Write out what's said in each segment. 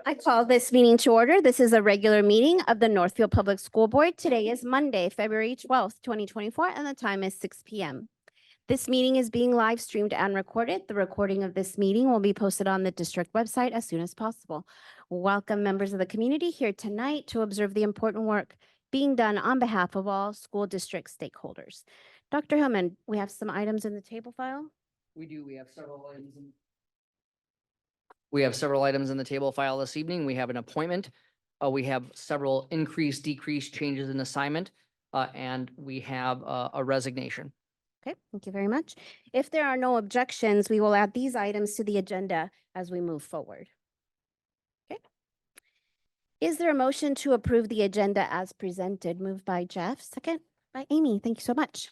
I call this meeting to order. This is a regular meeting of the Northfield Public School Board. Today is Monday, February 12th, 2024, and the time is 6 p.m. This meeting is being live streamed and recorded. The recording of this meeting will be posted on the district website as soon as possible. Welcome members of the community here tonight to observe the important work being done on behalf of all school district stakeholders. Dr. Hillman, we have some items in the table file. We do. We have several items in the table file this evening. We have an appointment. We have several increase, decrease changes in assignment, and we have a resignation. Okay, thank you very much. If there are no objections, we will add these items to the agenda as we move forward. Okay. Is there a motion to approve the agenda as presented? Moved by Jeff, second by Amy. Thank you so much.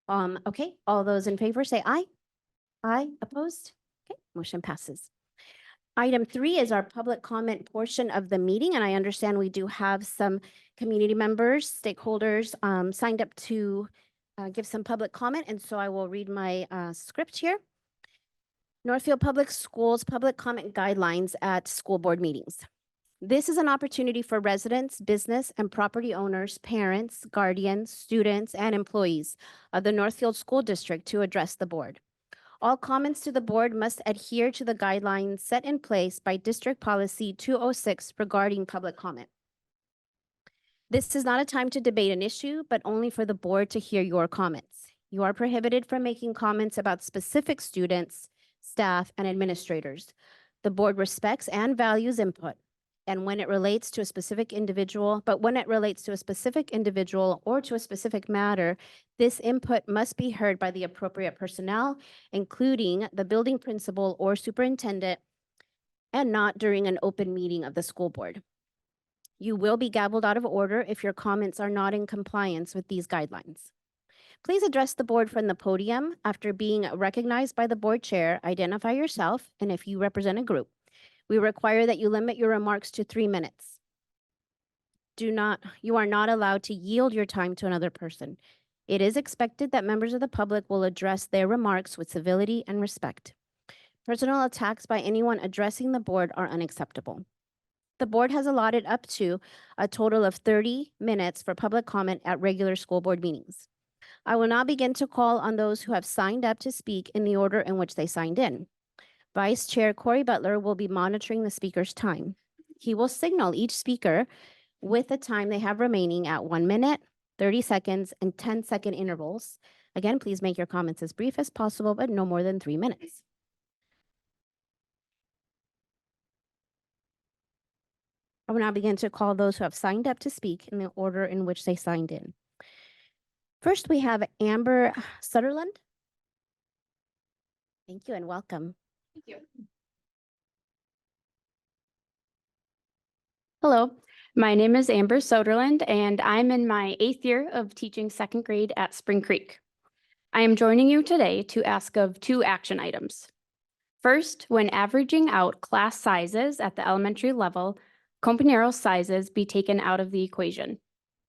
Okay, all those in favor say aye. Aye, opposed? Okay, motion passes. Item 3 is our public comment portion of the meeting, and I understand we do have some community members, stakeholders signed up to give some public comment, and so I will read my script here. Northfield Public Schools public comment guidelines at school board meetings. This is an opportunity for residents, business, and property owners, parents, guardians, students, and employees of the Northfield School District to address the board. All comments to the board must adhere to the guidelines set in place by District Policy 206 regarding public comment. This is not a time to debate an issue, but only for the board to hear your comments. You are prohibited from making comments about specific students, staff, and administrators. The board respects and values input. And when it relates to a specific individual, or to a specific matter, this input must be heard by the appropriate personnel, including the building principal or superintendent, and not during an open meeting of the school board. You will be gavelled out of order if your comments are not in compliance with these guidelines. Please address the board from the podium. After being recognized by the board chair, identify yourself, and if you represent a group. We require that you limit your remarks to 3 minutes. You are not allowed to yield your time to another person. It is expected that members of the public will address their remarks with civility and respect. Personal attacks by anyone addressing the board are unacceptable. The board has allotted up to a total of 30 minutes for public comment at regular school board meetings. I will now begin to call on those who have signed up to speak in the order in which they signed in. Vice Chair Corey Butler will be monitoring the speaker's time. He will signal each speaker with the time they have remaining at 1 minute, 30 seconds, and 10-second intervals. Again, please make your comments as brief as possible, but no more than 3 minutes. I will now begin to call those who have signed up to speak in the order in which they signed in. First, we have Amber Sutherland. Thank you and welcome. Thank you. Hello, my name is Amber Soderland, and I'm in my 8th year of teaching 2nd grade at Spring Creek. I am joining you today to ask of 2 action items. First, when averaging out class sizes at the elementary level, compañeros sizes be taken out of the equation.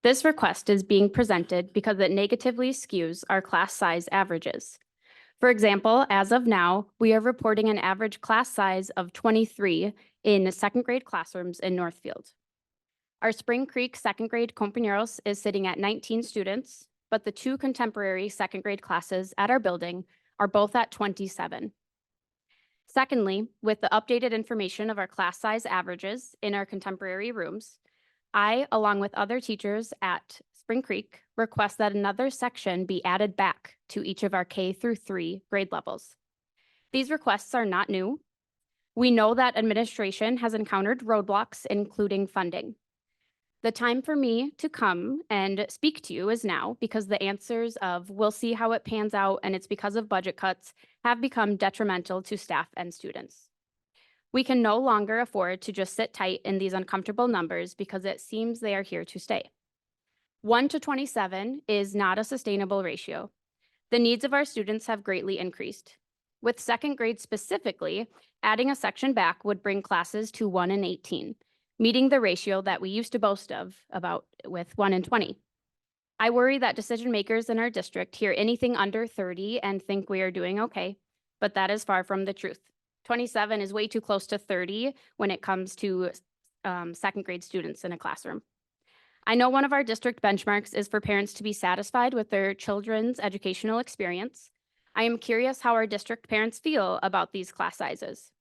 This request is being presented because it negatively skews our class size averages. For example, as of now, we are reporting an average class size of 23 in 2nd grade classrooms in Northfield. Our Spring Creek 2nd grade compañeros is sitting at 19 students, but the 2 contemporary 2nd grade classes at our building are both at 27. Secondly, with the updated information of our class size averages in our contemporary rooms, I, along with other teachers at Spring Creek, request that another section be added back to each of our K through 3 grade levels. These requests are not new. We know that administration has encountered roadblocks, including funding. The time for me to come and speak to you is now, because the answers of "we'll see how it pans out and it's because of budget cuts" have become detrimental to staff and students. We can no longer afford to just sit tight in these uncomfortable numbers because it seems they are here to stay. 1 to 27 is not a sustainable ratio. The needs of our students have greatly increased. With 2nd grade specifically, adding a section back would bring classes to 1 in 18, meeting the ratio that we used to boast of about with 1 in 20. I worry that decision makers in our district hear anything under 30 and think we are doing okay, but that is far from the truth. 27 is way too close to 30 when it comes to second grade students in a classroom. I know one of our district benchmarks is for parents to be satisfied with their children's educational experience. I am curious how our district parents feel about these class sizes.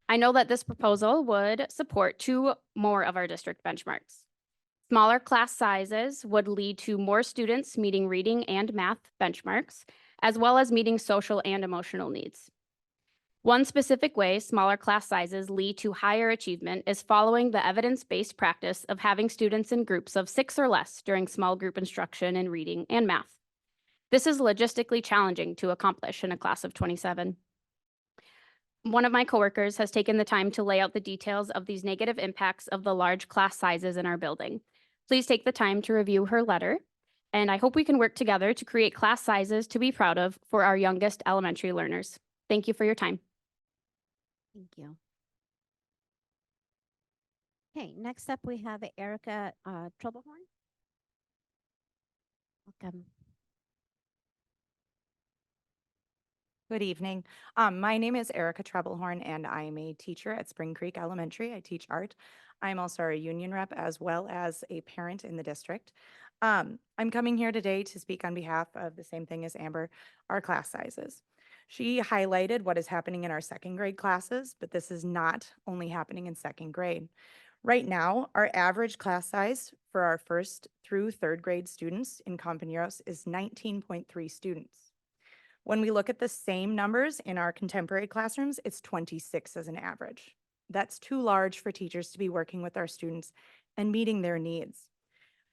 I know that this proposal would support two more of our district benchmarks. Smaller class sizes would lead to more students meeting reading and math benchmarks, as well as meeting social and emotional needs. One specific way smaller class sizes lead to higher achievement is following the evidence-based practice of having students in groups of 6 or less during small group instruction in reading and math. This is logistically challenging to accomplish in a class of 27. One of my coworkers has taken the time to lay out the details of these negative impacts of the large class sizes in our building. Please take the time to review her letter, and I hope we can work together to create class sizes to be proud of for our youngest elementary learners. Thank you for your time. Thank you. Okay, next up we have Erica Troublehorn. Welcome. Good evening. My name is Erica Trebelhorn, and I am a teacher at Spring Creek Elementary. I teach art. I'm also a union rep as well as a parent in the district. I'm coming here today to speak on behalf of the same thing as Amber, our class sizes. She highlighted what is happening in our second grade classes, but this is not only happening in second grade. Right now, our average class size for our first through third grade students in Compañeros is 19.3 students. When we look at the same numbers in our contemporary classrooms, it's 26 as an average. That's too large for teachers to be working with our students and meeting their needs.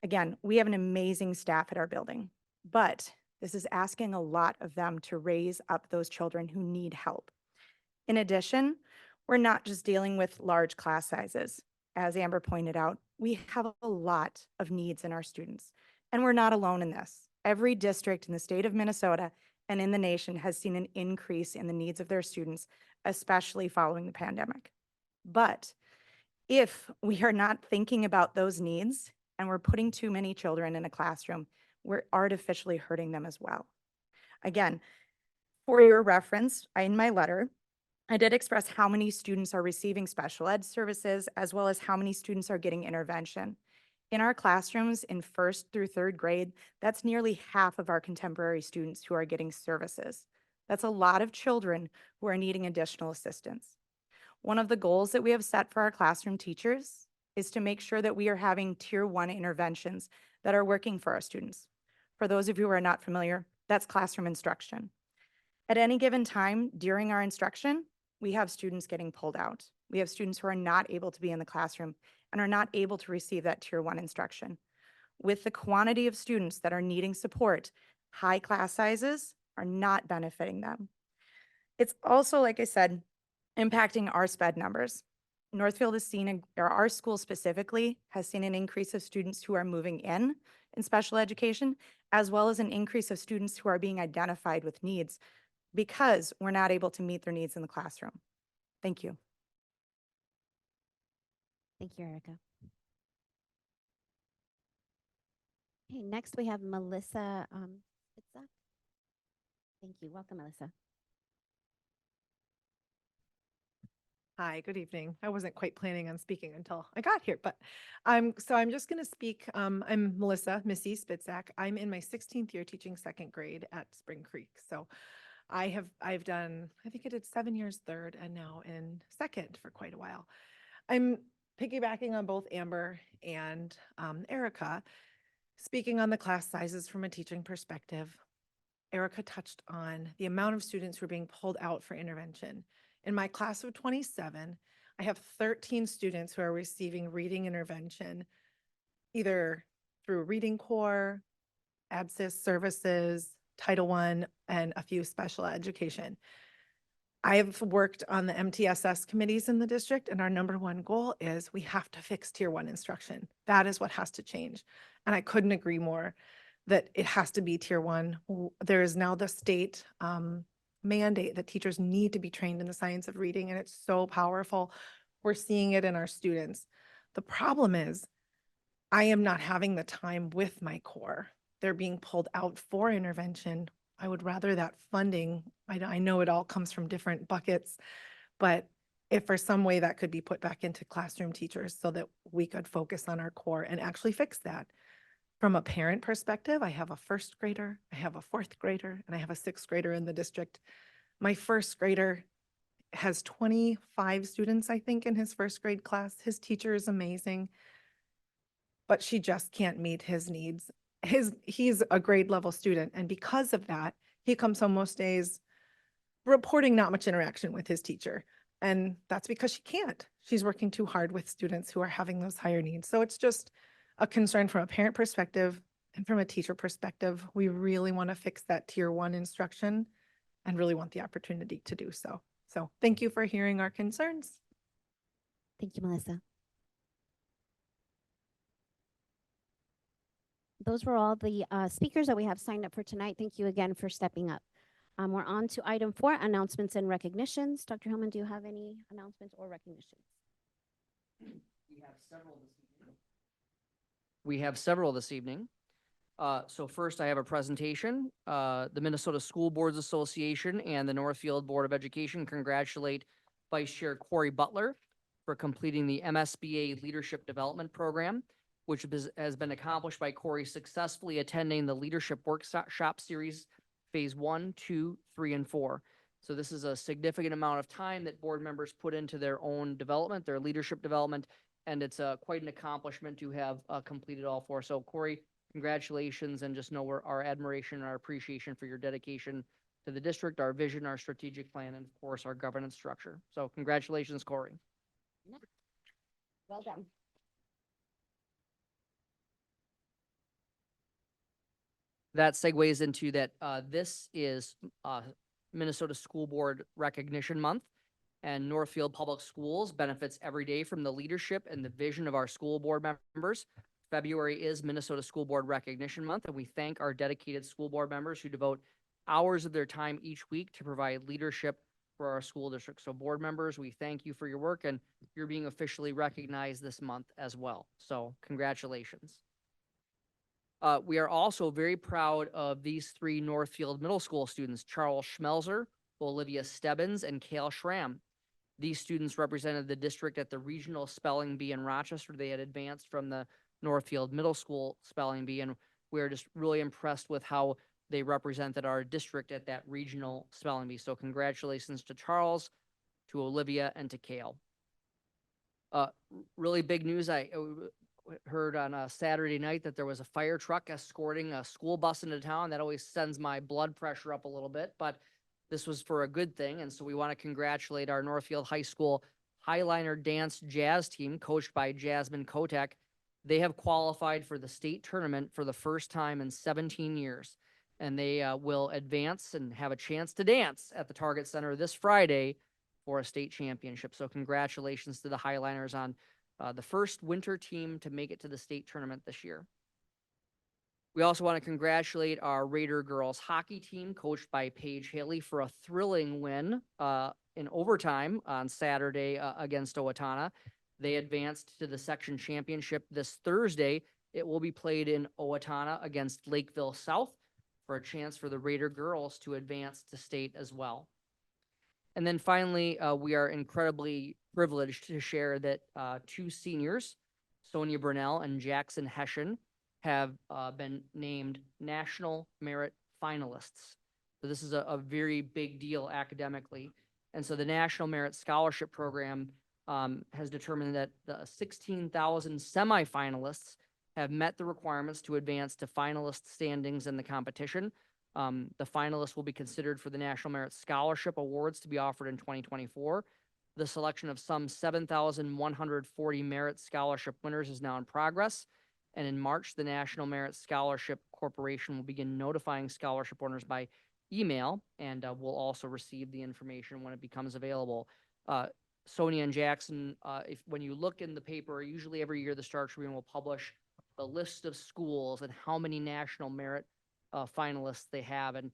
Again, we have an amazing staff at our building, but this is asking a lot of them to raise up those children who need help. In addition, we're not just dealing with large class sizes. As Amber pointed out, we have a lot of needs in our students, and we're not alone in this. Every district in the state of Minnesota and in the nation has seen an increase in the needs of their students, especially following the pandemic. But if we are not thinking about those needs and we're putting too many children in a classroom, we're artificially hurting them as well. Again, for your reference, in my letter, I did express how many students are receiving special ed services as well as how many students are getting intervention. In our classrooms in first through third grade, that's nearly half of our contemporary students who are getting services. That's a lot of children who are needing additional assistance. One of the goals that we have set for our classroom teachers is to make sure that we are having tier 1 interventions that are working for our students. For those of you who are not familiar, that's classroom instruction. At any given time during our instruction, we have students getting pulled out. We have students who are not able to be in the classroom and are not able to receive that tier 1 instruction. With the quantity of students that are needing support, high class sizes are not benefiting them. It's also, like I said, impacting our SPED numbers. Northfield has seen, or our school specifically, has seen an increase of students who are moving in special education, as well as an increase of students who are being identified with needs because we're not able to meet their needs in the classroom. Thank you. Thank you, Erica. Okay, next we have Melissa Spitzak. Thank you. Welcome, Melissa. Hi, good evening. I wasn't quite planning on speaking until I got here, but I'm just going to speak. I'm Melissa Missy Spitzak. I'm in my 16th year teaching second grade at Spring Creek. So I've done, I think I did 7 years third and now in second for quite a while. I'm piggybacking on both Amber and Erica, speaking on the class sizes from a teaching perspective. Erica touched on the amount of students who are being pulled out for intervention. In my class of 27, I have 13 students who are receiving reading intervention, either through Reading Corps, ABSIS services, Title I, and a few special education. I've worked on the MTSS committees in the district, and our number one goal is we have to fix tier 1 instruction. That is what has to change. And I couldn't agree more that it has to be tier 1. There is now the state mandate that teachers need to be trained in the science of reading, and it's so powerful. We're seeing it in our students. The problem is I am not having the time with my core. They're being pulled out for intervention. I would rather that funding, I know it all comes from different buckets, But if for some way that could be put back into classroom teachers so that we could focus on our core and actually fix that. From a parent perspective, I have a first grader, I have a fourth grader, and I have a sixth grader in the district. My first grader has 25 students, I think, in his first grade class. His teacher is amazing, but she just can't meet his needs. He's a grade level student, and because of that, he comes home most days reporting not much interaction with his teacher. And that's because she can't. She's working too hard with students who are having those higher needs. So it's just a concern from a parent perspective and from a teacher perspective. We really want to fix that tier 1 instruction and really want the opportunity to do so. So thank you for hearing our concerns. Thank you, Melissa. Those were all the speakers that we have signed up for tonight. Thank you again for stepping up. We're on to item 4, announcements and recognitions. Dr. Hillman, do you have any announcements or recognitions? We have several this evening. So first I have a presentation. The Minnesota School Boards Association and the Northfield Board of Education congratulate Vice Chair Corey Butler for completing the MSBA Leadership Development Program, which has been accomplished by Corey successfully attending the Leadership Workshop Series Phase 1, 2, 3, and 4. So this is a significant amount of time that board members put into their own development, their leadership development, and it's quite an accomplishment to have completed all 4. So Corey, congratulations, and just know our admiration and our appreciation for your dedication to the district, our vision, our strategic plan, and of course, our governance structure. So congratulations, Corey. Well done. That segues into that this is Minnesota School Board Recognition Month, and Northfield Public Schools benefits every day from the leadership and the vision of our school board members. February is Minnesota School Board Recognition Month, and we thank our dedicated school board members who devote hours of their time each week to provide leadership for our school district. So board members, we thank you for your work, and you're being officially recognized this month as well. So congratulations. We are also very proud of these 3 Northfield Middle School students, Charles Schmelzer, Olivia Stebbins, and Kale Schramm. These students represented the district at the regional spelling bee in Rochester. They had advanced from the Northfield Middle School spelling bee, and we are just really impressed with how they represented our district at that regional spelling bee. So congratulations to Charles, to Olivia, and to Kale. Really big news. I heard on a Saturday night that there was a fire truck escorting a school bus into town. That always sends my blood pressure up a little bit, but this was for a good thing. And so we want to congratulate our Northfield High School Highliner Dance Jazz team, coached by Jasmine Kotek. They have qualified for the state tournament for the first time in 17 years. And they will advance and have a chance to dance at the Target Center this Friday for a state championship. So congratulations to the Highliners on the first winter team to make it to the state tournament this year. We also want to congratulate our Raider girls hockey team, coached by Paige Haley, for a thrilling win in overtime on Saturday against Owatonna. They advanced to the section championship this Thursday. It will be played in Owatonna against Lakeville South for a chance for the Raider girls to advance to state as well. And then finally, we are incredibly privileged to share that 2 seniors, Sonia Burnell and Jackson Hessian, have been named National Merit Finalists. So this is a very big deal academically. And so the National Merit Scholarship Program has determined that the 16,000 semifinalists have met the requirements to advance to finalist standings in the competition. The finalists will be considered for the National Merit Scholarship Awards to be offered in 2024. The selection of some 7,140 merit scholarship winners is now in progress. And in March, the National Merit Scholarship Corporation will begin notifying scholarship winners by email, and we'll also receive the information when it becomes available. Sonia and Jackson, when you look in the paper, usually every year the Star Tribune will publish a list of schools and how many national merit finalists they have, and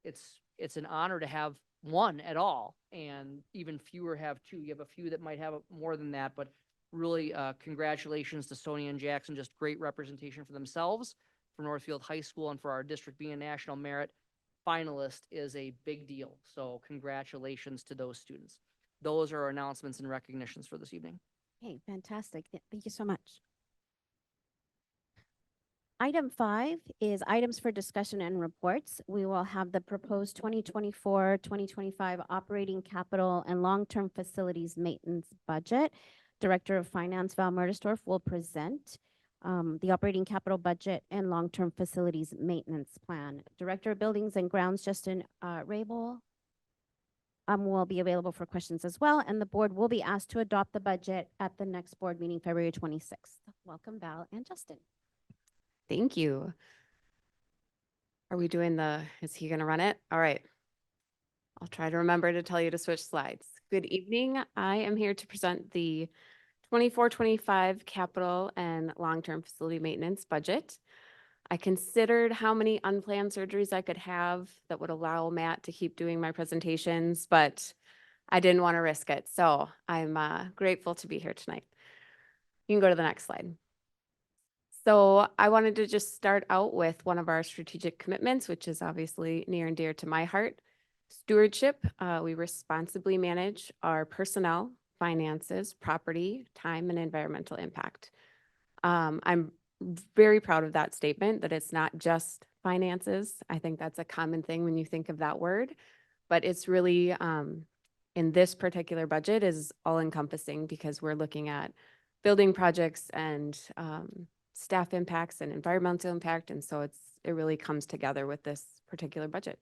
it's an honor to have one at all, and even fewer have 2. You have a few that might have more than that, but really congratulations to Sonia and Jackson. Just great representation for themselves, for Northfield High School, and for our district being a national merit. finalist is a big deal. So congratulations to those students. Those are our announcements and recognitions for this evening. Okay, fantastic. Thank you so much. Item 5 is items for discussion and reports. We will have the proposed 2024-2025 operating capital and long-term facilities maintenance budget. Director of Finance Val Murdersdorf will present the operating capital budget and long-term facilities maintenance plan. Director of Buildings and Grounds Justin Rabel will be available for questions as well, and the board will be asked to adopt the budget at the next board meeting, February 26th. Welcome, Val and Justin. Thank you. Are we doing is he going to run it? All right. I'll try to remember to tell you to switch slides. Good evening. I am here to present the 24-25 capital and long-term facility maintenance budget. I considered how many unplanned surgeries I could have that would allow Matt to keep doing my presentations, but I didn't want to risk it. So I'm grateful to be here tonight. You can go to the next slide. So I wanted to just start out with one of our strategic commitments, which is obviously near and dear to my heart. Stewardship. We responsibly manage our personnel, finances, property, time, and environmental impact. I'm very proud of that statement, that it's not just finances. I think that's a common thing when you think of that word, but it's really, in this particular budget, is all encompassing because we're looking at building projects and staff impacts and environmental impact. And so it really comes together with this particular budget.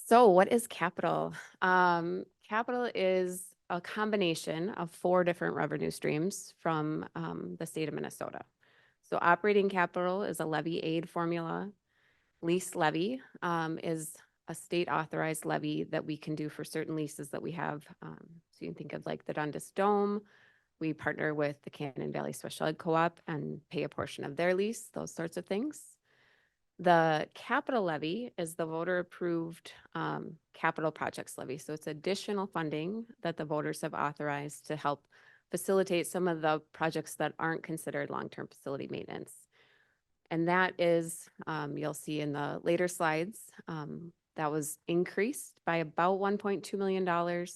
So what is capital? Capital is a combination of 4 different revenue streams from the state of Minnesota. So operating capital is a levy aid formula. Lease levy is a state authorized levy that we can do for certain leases that we have. So you can think of like the Dundas Dome. We partner with the Cannon Valley Special Ed Co-op and pay a portion of their lease, those sorts of things. The capital levy is the voter approved capital projects levy. So it's additional funding that the voters have authorized to help facilitate some of the projects that aren't considered long-term facility maintenance. And that is, you'll see in the later slides, that was increased by about $1.2 million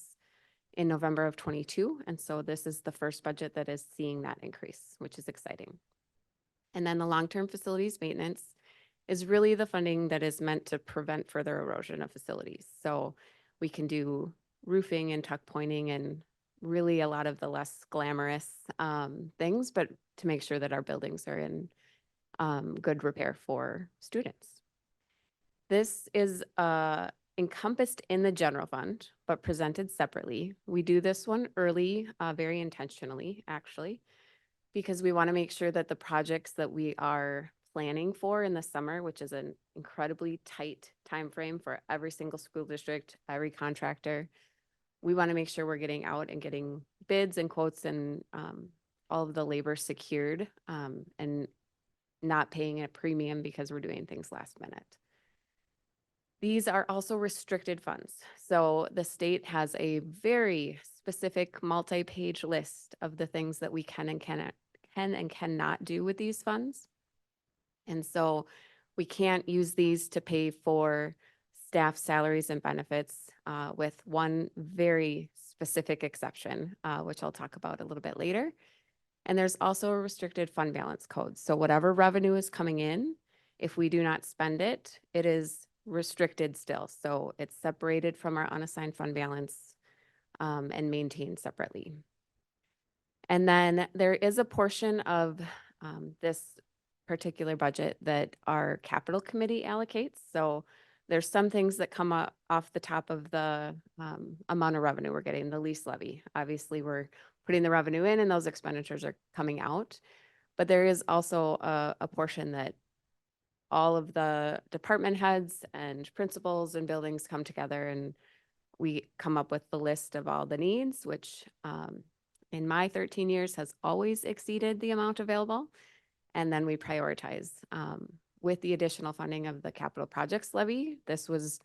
in November of 22. And so this is the first budget that is seeing that increase, which is exciting. And then the long-term facilities maintenance is really the funding that is meant to prevent further erosion of facilities. So we can do roofing and tuck pointing and really a lot of the less glamorous things, but to make sure that our buildings are in good repair for students. This is encompassed in the general fund, but presented separately. We do this one early, very intentionally, actually, because we want to make sure that the projects that we are planning for in the summer, which is an incredibly tight time frame for every single school district, every contractor, we want to make sure we're getting out and getting bids and quotes and all of the labor secured and not paying a premium because we're doing things last minute. These are also restricted funds. So the state has a very specific multi-page list of the things that we can and cannot do with these funds. And so we can't use these to pay for staff salaries and benefits with one very specific exception, which I'll talk about a little bit later. And there's also a restricted fund balance code. So whatever revenue is coming in, if we do not spend it, it is restricted still. So it's separated from our unassigned fund balance and maintained separately. And then there is a portion of this particular budget that our capital committee allocates. So there's some things that come up off the top of the amount of revenue we're getting, the lease levy. Obviously, we're putting the revenue in and those expenditures are coming out. But there is also a portion that all of the department heads and principals and buildings come together and we come up with the list of all the needs, which in my 13 years has always exceeded the amount available. And then we prioritize with the additional funding of the capital projects levy. This was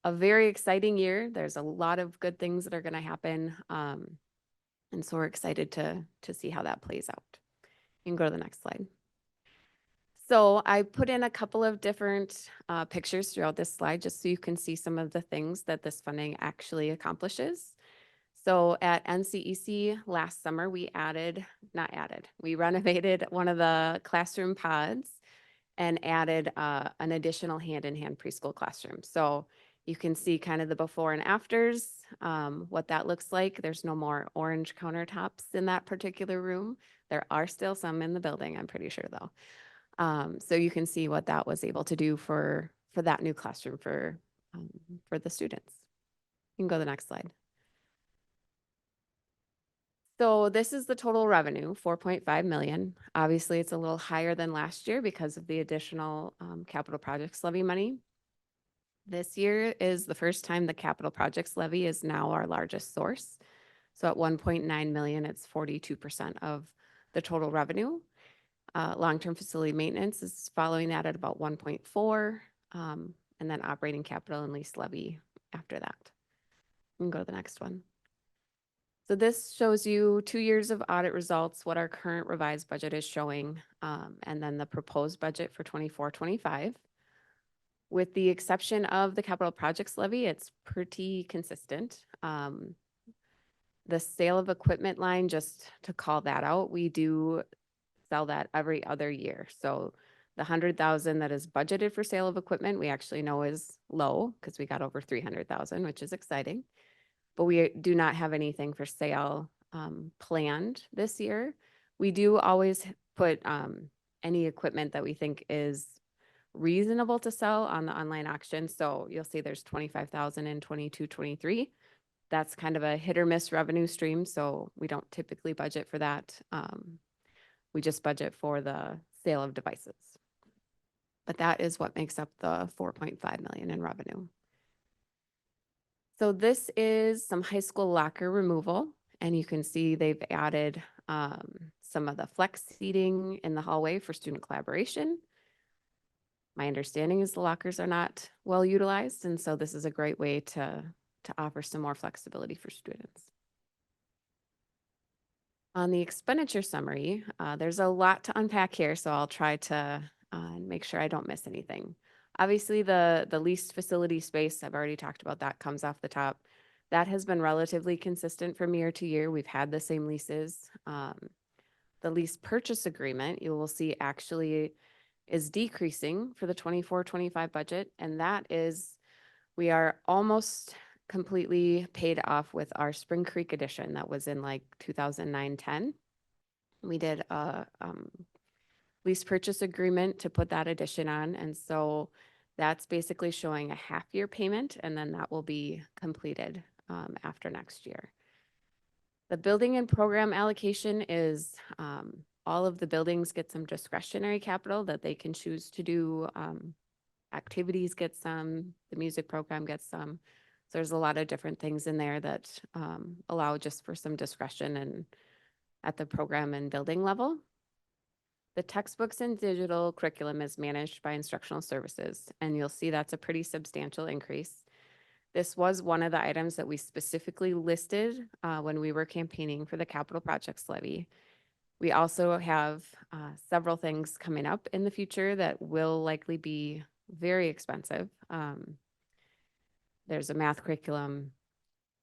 a very exciting year. There's a lot of good things that are going to happen. And so we're excited to see how that plays out. You can go to the next slide. So I put in a couple of different pictures throughout this slide just so you can see some of the things that this funding actually accomplishes. So at NCEC last summer, we we renovated one of the classroom pods and added an additional hand-in-hand preschool classroom. So you can see kind of the before and afters, what that looks like. There's no more orange countertops in that particular room. There are still some in the building, I'm pretty sure though. So you can see what that was able to do for that new classroom for the students. You can go to the next slide. So this is the total revenue, 4.5 million. Obviously, it's a little higher than last year because of the additional capital projects levy money. This year is the first time the capital projects levy is now our largest source. So at 1.9 million, it's 42% of the total revenue. Long-term facility maintenance is following that at about 1.4, and then operating capital and lease levy after that. You can go to the next one. So this shows you 2 years of audit results, what our current revised budget is showing, and then the proposed budget for 24-25. With the exception of the capital projects levy, it's pretty consistent. The sale of equipment line, just to call that out, we do sell that every other year. So the 100,000 that is budgeted for sale of equipment, we actually know is low because we got over 300,000, which is exciting. But we do not have anything for sale planned this year. We do always put any equipment that we think is reasonable to sell on the online auction. So you'll see there's 25,000 in 22-23. That's kind of a hit or miss revenue stream. So we don't typically budget for that. We just budget for the sale of devices. But that is what makes up the 4.5 million in revenue. So this is some high school locker removal, and you can see they've added some of the flex seating in the hallway for student collaboration. My understanding is the lockers are not well utilized, and so this is a great way to offer some more flexibility for students. On the expenditure summary, there's a lot to unpack here, so I'll try to make sure I don't miss anything. Obviously, the leased facility space, I've already talked about that, comes off the top. That has been relatively consistent from year to year. We've had the same leases. The lease purchase agreement, you will see actually is decreasing for the 24-25 budget, and that is, we are almost completely paid off with our Spring Creek edition that was in like 2009-10. We did a lease purchase agreement to put that addition on, and so that's basically showing a half-year payment, and then that will be completed after next year. The building and program allocation is all of the buildings get some discretionary capital that they can choose to do. Activities get some, the music program gets some. So there's a lot of different things in there that allow just for some discretion and at the program and building level. The textbooks and digital curriculum is managed by instructional services, and you'll see that's a pretty substantial increase. This was one of the items that we specifically listed when we were campaigning for the capital projects levy. We also have several things coming up in the future that will likely be very expensive. There's a math curriculum.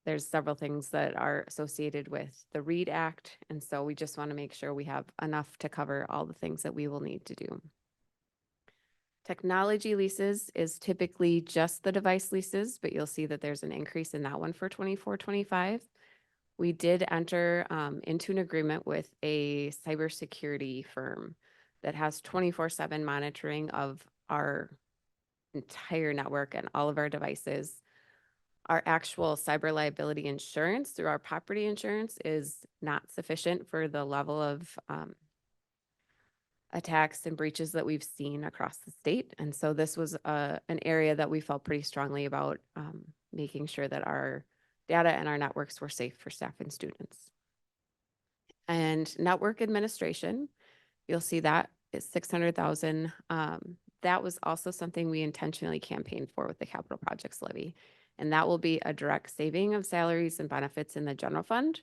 There's several things that are associated with the READ Act. And so we just want to make sure we have enough to cover all the things that we will need to do. Technology leases is typically just the device leases, but you'll see that there's an increase in that one for 24-25. We did enter into an agreement with a cybersecurity firm that has 24/7 monitoring of our entire network and all of our devices. Our actual cyber liability insurance through our property insurance is not sufficient for the level of attacks and breaches that we've seen across the state. And so this was an area that we felt pretty strongly about making sure that our data and our networks were safe for staff and students. And network administration, you'll see that is 600,000. That was also something we intentionally campaigned for with the capital projects levy. And that will be a direct saving of salaries and benefits in the general fund,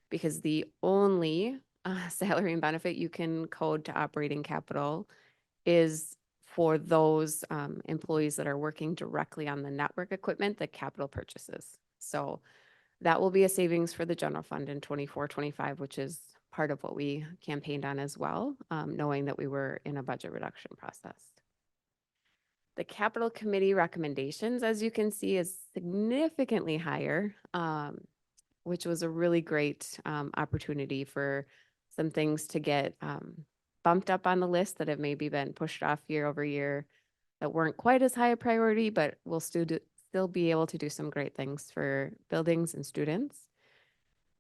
because the only salary and benefit you can code to operating capital is for those employees that are working directly on the network equipment, the capital purchases. So that will be a savings for the general fund in 24-25, which is part of what we campaigned on as well, knowing that we were in a budget reduction process. The capital committee recommendations, as you can see, is significantly higher, which was a really great opportunity for some things to get bumped up on the list that have maybe been pushed off year over year that weren't quite as high a priority, but we'll still be able to do some great things for buildings and students.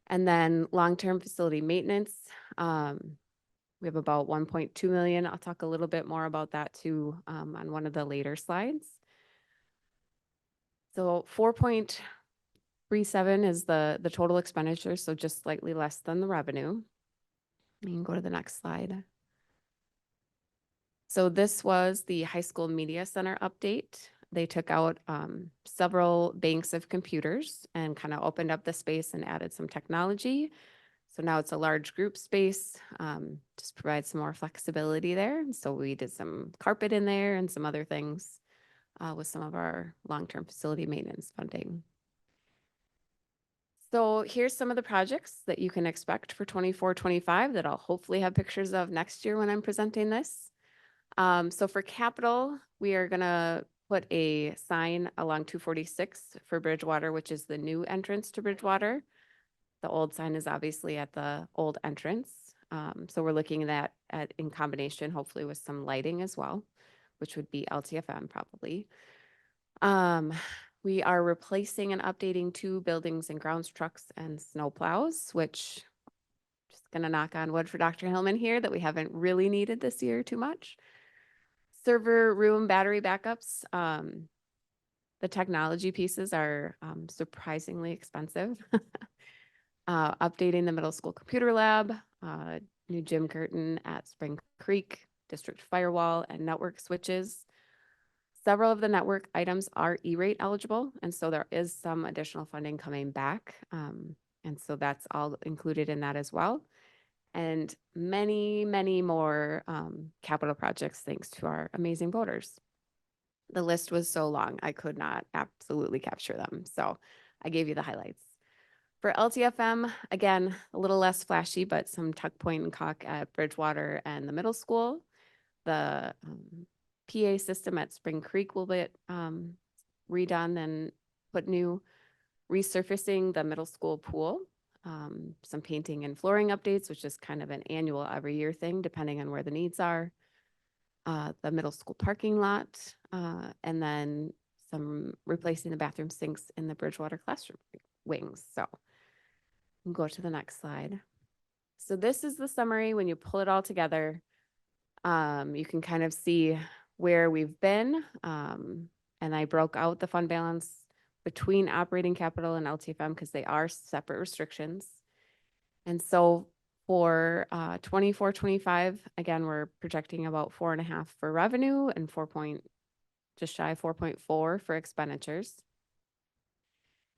And then long-term facility maintenance, we have about 1.2 million. I'll talk a little bit more about that too on one of the later slides. So 4.37 is the total expenditure, so just slightly less than the revenue. You can go to the next slide. So this was the high school media center update. They took out several banks of computers and kind of opened up the space and added some technology. So now it's a large group space, just provide some more flexibility there. So we did some carpet in there and some other things with some of our long-term facility maintenance funding. So here's some of the projects that you can expect for 24-25 that I'll hopefully have pictures of next year when I'm presenting this. So for capital, we are gonna put a sign along 246 for Bridgewater, which is the new entrance to Bridgewater. The old sign is obviously at the old entrance. So we're looking at in combination, hopefully with some lighting as well, which would be LTFM probably. We are replacing and updating 2 buildings and grounds trucks and snow plows, which just gonna knock on wood for Dr. Hillman here that we haven't really needed this year too much. Server room battery backups. The technology pieces are surprisingly expensive. Updating the middle school computer lab, new gym curtain at Spring Creek, district firewall and network switches. Several of the network items are E-rate eligible, and so there is some additional funding coming back. And so that's all included in that as well. And many, many more capital projects thanks to our amazing voters. The list was so long, I could not absolutely capture them. So I gave you the highlights. For LTFM, again, a little less flashy, but some tuck point and caulk at Bridgewater and the middle school. The PA system at Spring Creek will be redone and put new, resurfacing the middle school pool. Some painting and flooring updates, which is kind of an annual every year thing, depending on where the needs are. The middle school parking lot, and then some replacing the bathroom sinks in the Bridgewater classroom wings. So we'll go to the next slide. So this is the summary. When you pull it all together, you can kind of see where we've been. And I broke out the fund balance between operating capital and LTFM because they are separate restrictions. And so for 24-25, again, we're projecting about 4.5 for revenue and just shy of 4.4 for expenditures.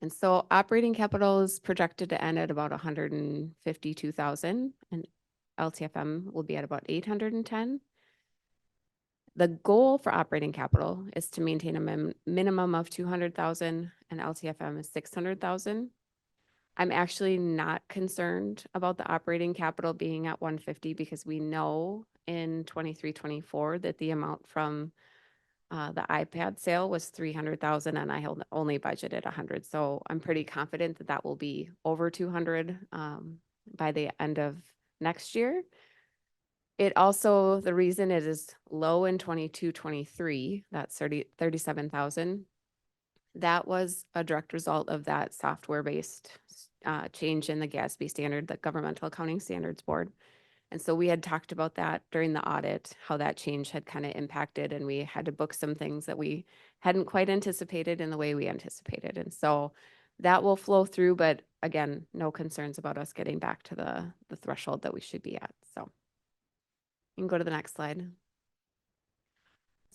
And so operating capital is projected to end at about 152,000 and LTFM will be at about 810. The goal for operating capital is to maintain a minimum of 200,000 and LTFM is 600,000. I'm actually not concerned about the operating capital being at 150 because we know in 23-24 that the amount from the iPad sale was 300,000 and I only budgeted 100. So I'm pretty confident that that will be over 200 by the end of next year. It also, the reason it is low in 22-23, that's 37,000. That was a direct result of that software-based change in the GASB standard, the Governmental Accounting Standards Board. And so we had talked about that during the audit, how that change had kind of impacted, and we had to book some things that we hadn't quite anticipated in the way we anticipated. And so that will flow through, but again, no concerns about us getting back to the threshold that we should be at. So you can go to the next slide.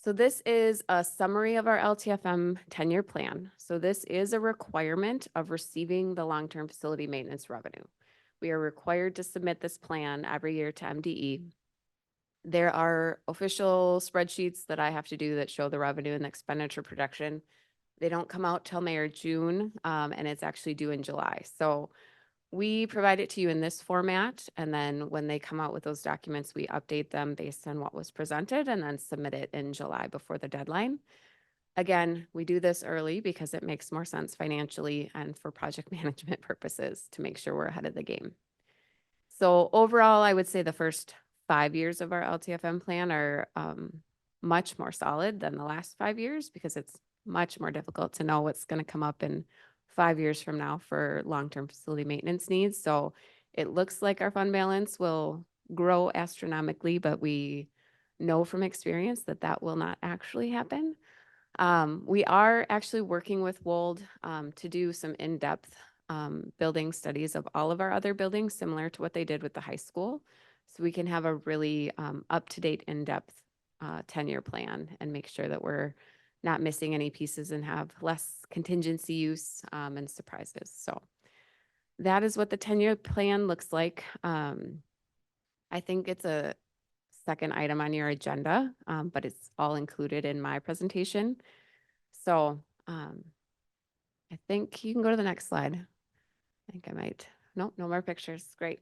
So this is a summary of our LTFM 10-year plan. So this is a requirement of receiving the long-term facility maintenance revenue. We are required to submit this plan every year to MDE. There are official spreadsheets that I have to do that show the revenue and the expenditure projection. They don't come out till May or June, and it's actually due in July. So we provide it to you in this format, and then when they come out with those documents, we update them based on what was presented and then submit it in July before the deadline. Again, we do this early because it makes more sense financially and for project management purposes to make sure we're ahead of the game. So overall, I would say the first 5 years of our LTFM plan are much more solid than the last 5 years because it's much more difficult to know what's going to come up in 5 years from now for long-term facility maintenance needs. So it looks like our fund balance will grow astronomically, but we know from experience that that will not actually happen. We are actually working with Wold to do some in-depth building studies of all of our other buildings, similar to what they did with the high school. So we can have a really up-to-date, in-depth 10-year plan and make sure that we're not missing any pieces and have less contingency use and surprises. So that is what the 10-year plan looks like. I think it's a second item on your agenda, but it's all included in my presentation. So I think you can go to the next slide. I think I might, no more pictures. Great.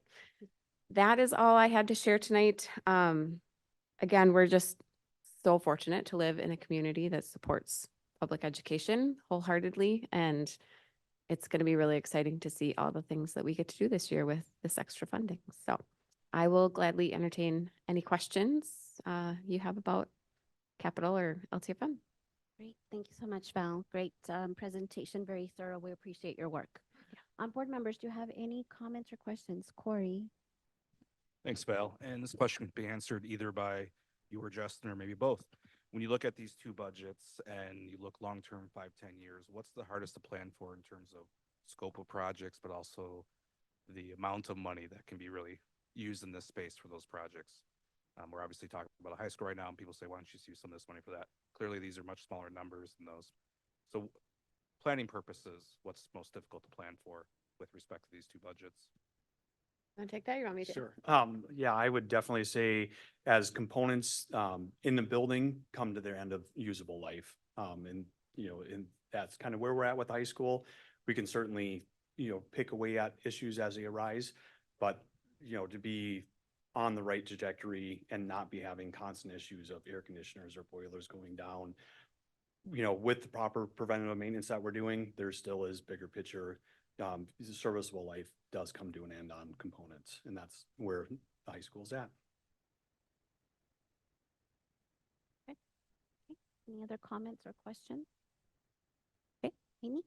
That is all I had to share tonight. Again, we're just so fortunate to live in a community that supports public education wholeheartedly. And it's going to be really exciting to see all the things that we get to do this year with this extra funding. So I will gladly entertain any questions you have about capital or LTFM. Great. Thank you so much, Val. Great presentation. Very thorough. We appreciate your work. Board members, do you have any comments or questions? Corey? Thanks, Val. And this question could be answered either by you or Justin, or maybe both. When you look at these two budgets and you look long-term, 5-10 years, what's the hardest to plan for in terms of scope of projects, but also the amount of money that can be really used in this space for those projects? We're obviously talking about a high school right now, and people say, why don't you use some of this money for that? Clearly, these are much smaller numbers than those. So planning purposes, what's most difficult to plan for with respect to these two budgets? Want to take that? You want me to? Sure. Yeah, I would definitely say as components in the building come to their end of usable life. And that's kind of where we're at with high school. We can certainly, pick away at issues as they arise, but to be on the right trajectory and not be having constant issues of air conditioners or boilers going down, with the proper preventative maintenance that we're doing, there still is bigger picture. Serviceable life does come to an end on components, and that's where the high school's at. Any other comments or questions? Okay, Amy?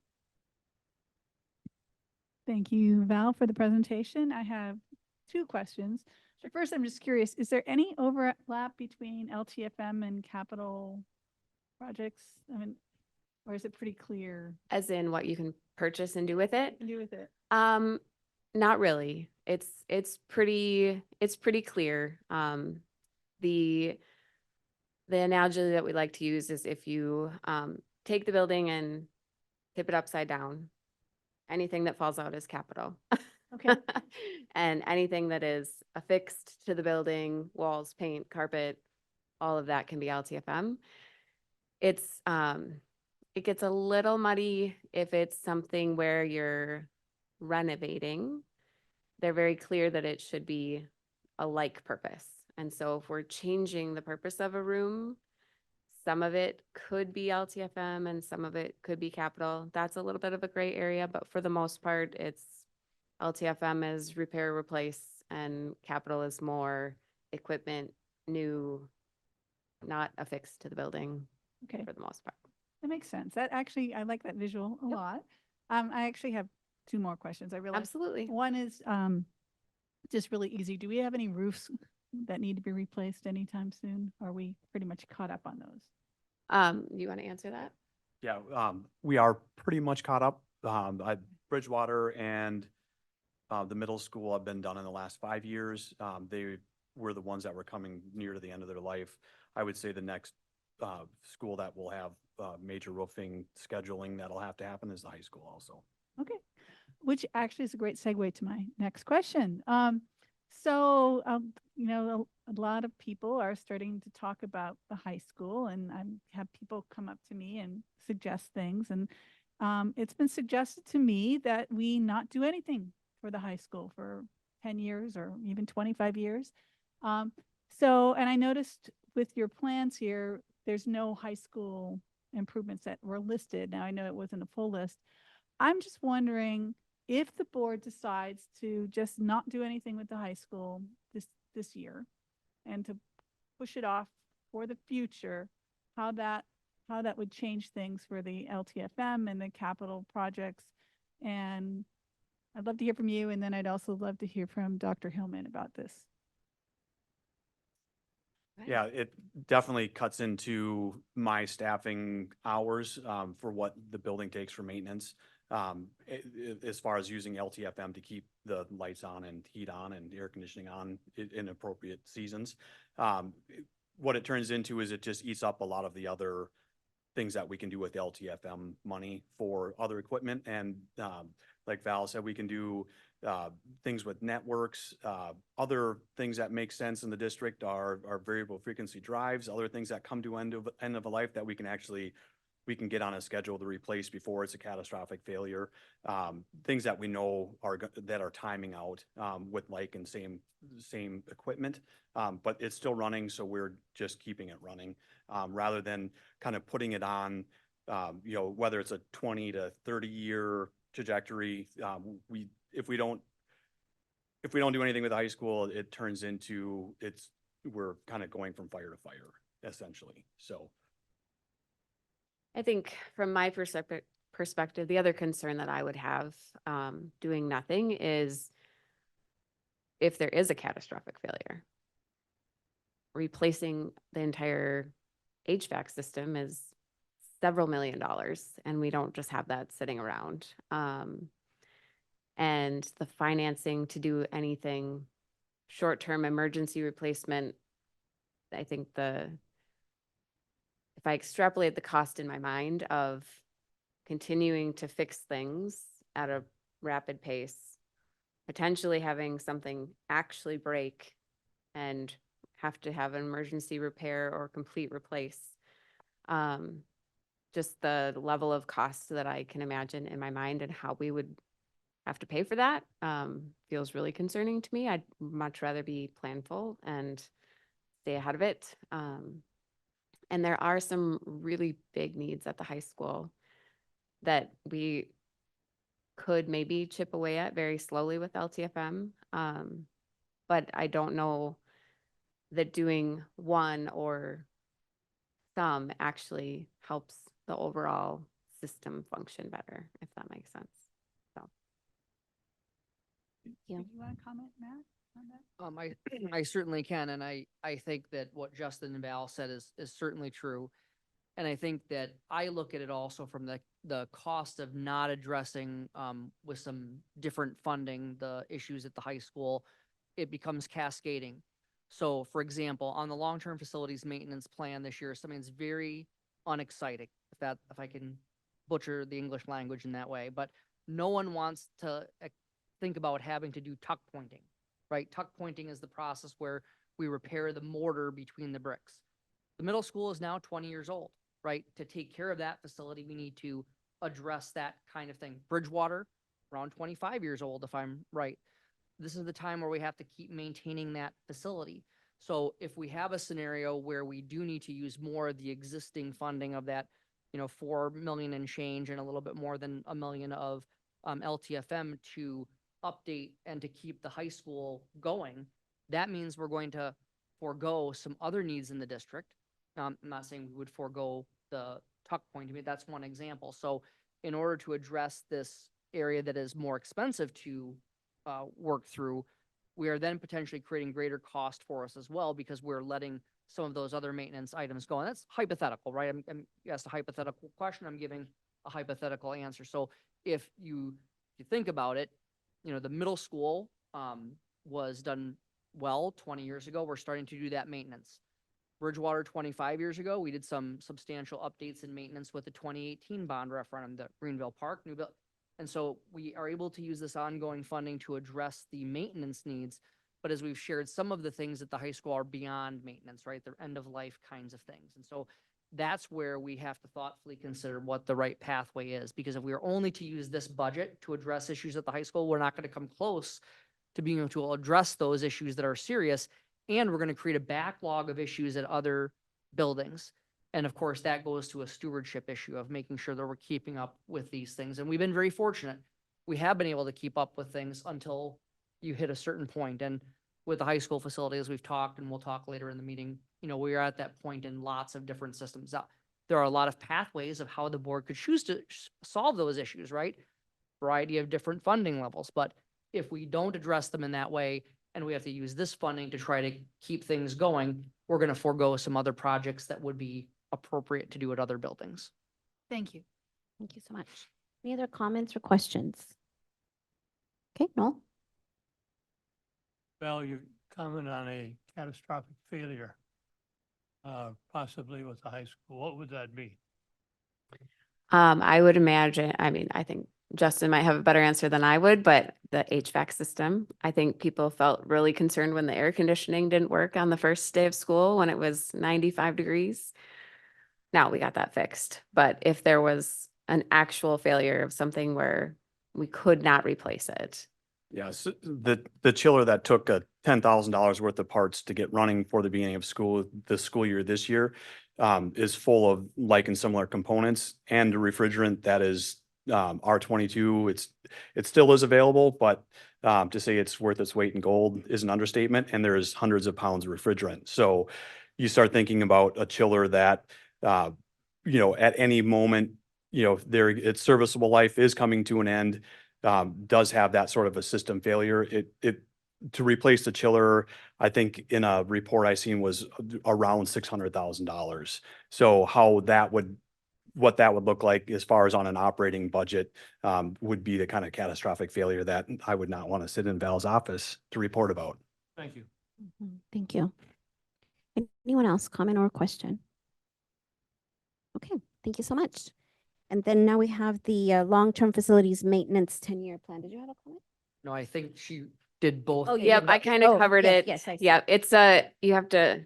Thank you, Val, for the presentation. I have two questions. First, I'm just curious, is there any overlap between LTFM and capital projects? I mean, or is it pretty clear As in what you can purchase and do with it? what to do with it? Not really. It's pretty clear. The analogy that we like to use is if you take the building and tip it upside down, anything that falls out is capital. Okay. And anything that is affixed to the building, walls, paint, carpet, all of that can be LTFM. It gets a little muddy if it's something where you're renovating. They're very clear that it should be a like purpose. And so if we're changing the purpose of a room, some of it could be LTFM and some of it could be capital. That's a little bit of a gray area, but for the most part, it's LTFM is repair, replace, and capital is more equipment, new, not affixed to the building Okay, for the most part. that makes sense. That actually, I like that visual a Yep. lot. I actually have two more questions. I realize Absolutely. one is just really easy. Do we have any roofs that need to be replaced anytime soon? Are we pretty much caught up on those? You want to answer that? Yeah, we are pretty much caught up. Bridgewater and the middle school have been done in the last 5 years. They were the ones that were coming near to the end of their life. I would say the next school that will have major roofing scheduling that'll have to happen is the high school also. Okay, which actually is a great segue to my next question. So you know, a lot of people are starting to talk about the high school, and I have people come up to me and suggest things. And it's been suggested to me that we not do anything for the high school for 10 years or even 25 years. And I noticed with your plans here, there's no high school improvements that were listed. Now, I know it wasn't a full list. I'm just wondering if the board decides to just not do anything with the high school this year and to push it off for the future, how that would change things for the LTFM and the capital projects. And I'd love to hear from you, and then I'd also love to hear from Dr. Hillman about this. Yeah, it definitely cuts into my staffing hours for what the building takes for maintenance. As far as using LTFM to keep the lights on and heat on and air conditioning on in appropriate seasons. What it turns into is it just eats up a lot of the other things that we can do with LTFM money for other equipment. And like Val said, we can do things with networks. Other things that make sense in the district are variable frequency drives, other things that come to end of a life that we can get on a schedule to replace before it's a catastrophic failure. Things that we know that are timing out with like and same equipment, but it's still running, so we're just keeping it running rather than kind of putting it on, whether it's a 20 to 30 year trajectory. If we don't do anything with high school, it turns into we're kind of going from fire to fire essentially. So. I think from my perspective, the other concern that I would have doing nothing is if there is a catastrophic failure. Replacing the entire HVAC system is several $1,000,000, and we don't just have that sitting around. And the financing to do anything short-term emergency replacement, I think if I extrapolate the cost in my mind of continuing to fix things at a rapid pace, potentially having something actually break and have to have an emergency repair or complete replace, just the level of cost that I can imagine in my mind and how we would have to pay for that feels really concerning to me. I'd much rather be planful and stay ahead of it. And there are some really big needs at the high school that we could maybe chip away at very slowly with LTFM. But I don't know that doing one or some actually helps the overall system function better, if that makes sense. So. Yeah. Do you want to comment, Matt, on that? I certainly can, and I think that what Justin and Val said is certainly true. And I think that I look at it also from the cost of not addressing with some different funding the issues at the high school. It becomes cascading. So, for example, on the long-term facilities maintenance plan this year, something that's very unexciting, if I can butcher the English language in that way, but no one wants to think about having to do tuck pointing, right? Tuck pointing is the process where we repair the mortar between the bricks. The middle school is now 20 years old, right? To take care of that facility, we need to address that kind of thing. Bridgewater, around 25 years old, if I'm right. This is the time where we have to keep maintaining that facility. So if we have a scenario where we do need to use more of the existing funding of that, 4 million and change and a little bit more than $1 million of LTFM to update and to keep the high school going, that means we're going to forego some other needs in the district. I'm not saying we would forego the tuck point. I mean, that's one example. So in order to address this area that is more expensive to work through, we are then potentially creating greater cost for us as well because we're letting some of those other maintenance items go. And that's hypothetical, right? You asked a hypothetical question. I'm giving a hypothetical answer. So if you think about it, the middle school was done well 20 years ago. We're starting to do that maintenance. Bridgewater 25 years ago, we did some substantial updates in maintenance with the 2018 bond referendum, the Greenville Park, and so we are able to use this ongoing funding to address the maintenance needs. But as we've shared, some of the things at the high school are beyond maintenance, right? They're end of life kinds of things. And so that's where we have to thoughtfully consider what the right pathway is. Because if we are only to use this budget to address issues at the high school, we're not going to come close to being able to address those issues that are serious. And we're going to create a backlog of issues at other buildings. And of course, that goes to a stewardship issue of making sure that we're keeping up with these things. And we've been very fortunate. We have been able to keep up with things until you hit a certain point. And with the high school facility, as we've talked, and we'll talk later in the meeting, we are at that point in lots of different systems. Now, there are a lot of pathways of how the board could choose to solve those issues, right? Variety of different funding levels. But if we don't address them in that way, and we have to use this funding to try to keep things going, we're going to forego some other projects that would be appropriate to do at other buildings. Thank you. Thank you so much. Any other comments or questions? Okay, Noel? Val, you comment on a catastrophic failure, possibly with the high school. What would that be? I would imagine, I think Justin might have a better answer than I would, but the HVAC system, I think people felt really concerned when the air conditioning didn't work on the first day of school when it was 95 degrees. Now we got that fixed, but if there was an actual failure of something where we could not replace it. Yes, the chiller that took $10,000 worth of parts to get running for the beginning of school, the school year this year, is full of like and similar components, and the refrigerant that is R22. It still is available, but to say it's worth its weight in gold is an understatement. And there is hundreds of pounds of refrigerant. So you start thinking about a chiller that at any moment, its serviceable life is coming to an end. Does have that sort of a system failure. To replace the chiller, I think in a report I seen was around $600,000. So what that would look like as far as on an operating budget would be the kind of catastrophic failure that I would not want to sit in Val's office to report about. Thank you. Thank you. Anyone else, comment or question? Okay, thank you so much. And then now we have the long-term facilities maintenance 10-year plan. Did you have a comment? No, I think she did both. Oh, Yep, I kind of covered yes, it. yes, I see. Yeah, you have to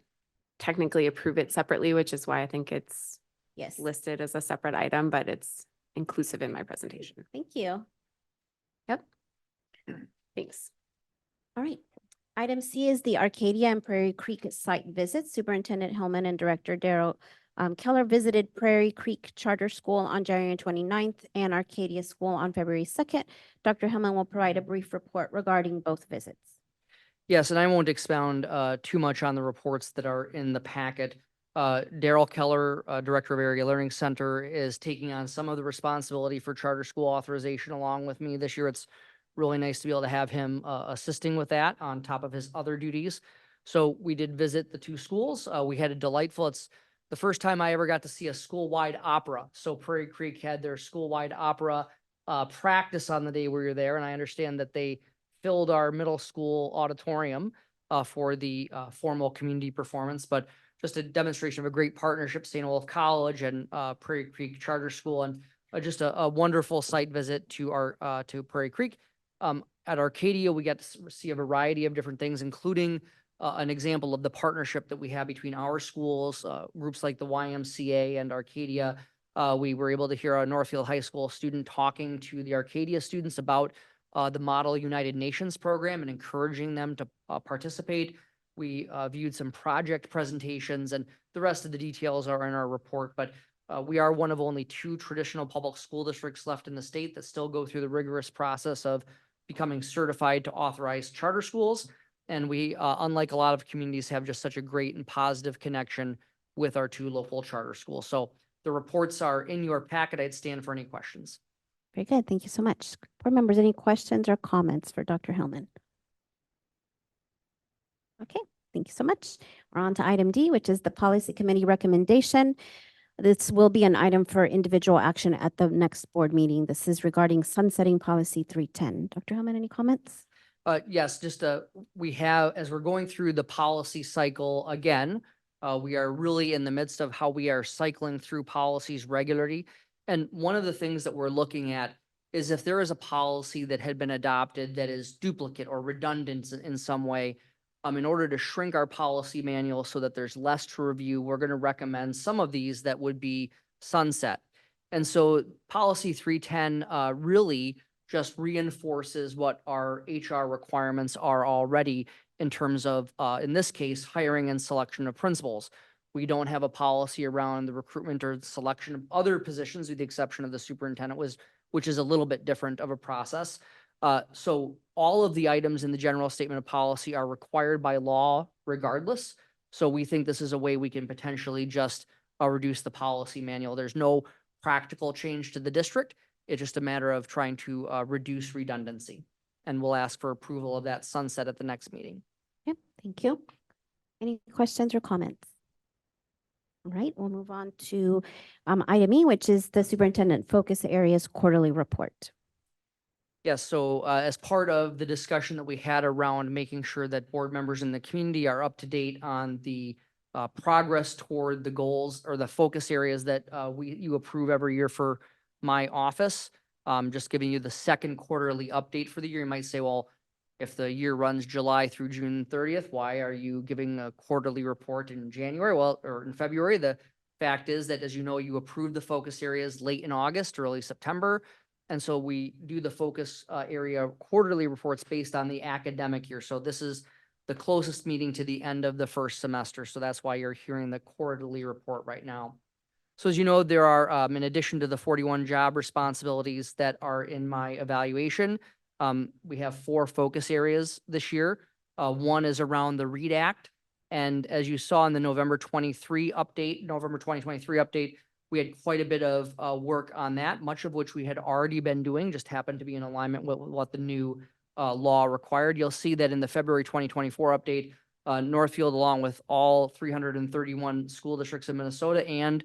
technically approve it separately, which is why I think it's Yes. listed as a separate item, but it's inclusive in my presentation. Thank you. Yep. Thanks. All right. Item C is the Arcadia and Prairie Creek site visit. Superintendent Hellman and Director Daryl Keller visited Prairie Creek Charter School on January 29th and Arcadia School on February 2nd. Dr. Hellman will provide a brief report regarding both visits. Yes, and I won't expound too much on the reports that are in the packet. Daryl Keller, Director of Area Learning Center, is taking on some of the responsibility for charter school authorization along with me this year. It's really nice to be able to have him assisting with that on top of his other duties. So we did visit the two schools. We had a delightful, it's the first time I ever got to see a school-wide opera. So Prairie Creek had their school-wide opera practice on the day we were there. And I understand that they filled our middle school auditorium for the formal community performance, but just a demonstration of a great partnership, St. Olaf College and Prairie Creek Charter School, and just a wonderful site visit to to Prairie Creek. At Arcadia, we got to see a variety of different things, including an example of the partnership that we have between our schools, groups like the YMCA and Arcadia. We were able to hear a Northfield High School student talking to the Arcadia students about the Model United Nations program and encouraging them to participate. We viewed some project presentations, and the rest of the details are in our report, but we are one of only 2 traditional public school districts left in the state that still go through the rigorous process of becoming certified to authorize charter schools. And we, unlike a lot of communities, have just such a great and positive connection with our 2 local charter schools. So the reports are in your packet. I'd stand for any questions. Very good. Thank you so much. Board members, any questions or comments for Dr. Hellman? Okay, thank you so much. We're on to item D, which is the policy committee recommendation. This will be an item for individual action at the next board meeting. This is regarding sunsetting policy 310. Dr. Hellman, any comments? Yes, just we have, as we're going through the policy cycle again, we are really in the midst of how we are cycling through policies regularly. And one of the things that we're looking at is if there is a policy that had been adopted that is duplicate or redundant in some way, in order to shrink our policy manual so that there's less to review, we're going to recommend some of these that would be sunset. And so policy 310 really just reinforces what our HR requirements are already in terms of, in this case, hiring and selection of principals. We don't have a policy around the recruitment or selection of other positions with the exception of the superintendent, which is a little bit different of a process. So all of the items in the general statement of policy are required by law regardless. So we think this is a way we can potentially just reduce the policy manual. There's no practical change to the district. It's just a matter of trying to reduce redundancy. And we'll ask for approval of that sunset at the next meeting. Okay, thank you. Any questions or comments? All right, we'll move on to item E, which is the superintendent focus areas quarterly report. Yes, so as part of the discussion that we had around making sure that board members in the community are up to date on the progress toward the goals or the focus areas that you approve every year for my office, just giving you the second quarterly update for the year. You might say, well, if the year runs July through June 30th, why are you giving a quarterly report in January? Well, or in February? The fact is that, as you know, you approved the focus areas late in August, early September. And so we do the focus area quarterly reports based on the academic year. So this is the closest meeting to the end of the first semester. So that's why you're hearing the quarterly report right now. So as you know, there are, in addition to the 41 job responsibilities that are in my evaluation, we have 4 focus areas this year. One is around the READ Act. And as you saw in the November 2023 update, we had quite a bit of work on that, much of which we had already been doing, just happened to be in alignment with what the new law required. You'll see that in the February 2024 update, Northfield, along with all 331 school districts in Minnesota and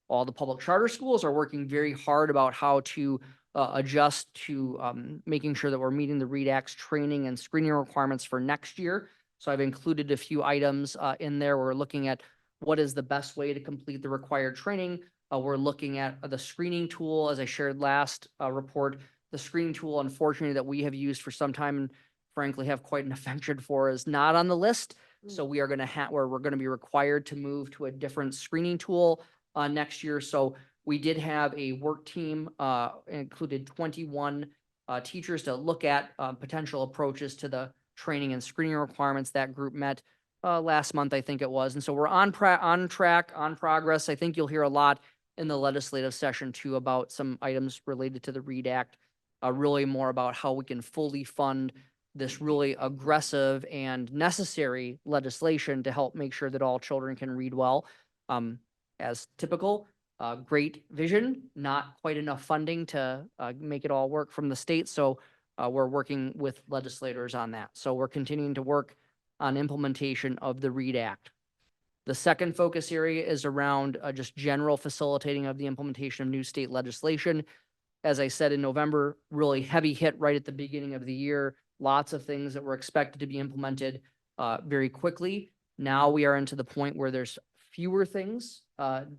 all the public charter schools, are working very hard about how to adjust to making sure that we're meeting the READ Act's training and screening requirements for next year. So I've included a few items in there. We're looking at what is the best way to complete the required training. We're looking at the screening tool, as I shared last report. The screening tool, unfortunately, that we have used for some time and frankly have quite an affection for, is not on the list. So we are going to we're going to be required to move to a different screening tool next year. So we did have a work team, included 21 teachers to look at potential approaches to the training and screening requirements. That group met last month, I think it was. And so we're on track, on progress. I think you'll hear a lot in the legislative session too about some items related to the READ Act, really more about how we can fully fund this really aggressive and necessary legislation to help make sure that all children can read well. As typical, great vision, not quite enough funding to make it all work from the state. So we're working with legislators on that. So we're continuing to work on implementation of the READ Act. The second focus area is around just general facilitating of the implementation of new state legislation. As I said in November, really heavy hit right at the beginning of the year. Lots of things that were expected to be implemented very quickly. Now we are into the point where there's fewer things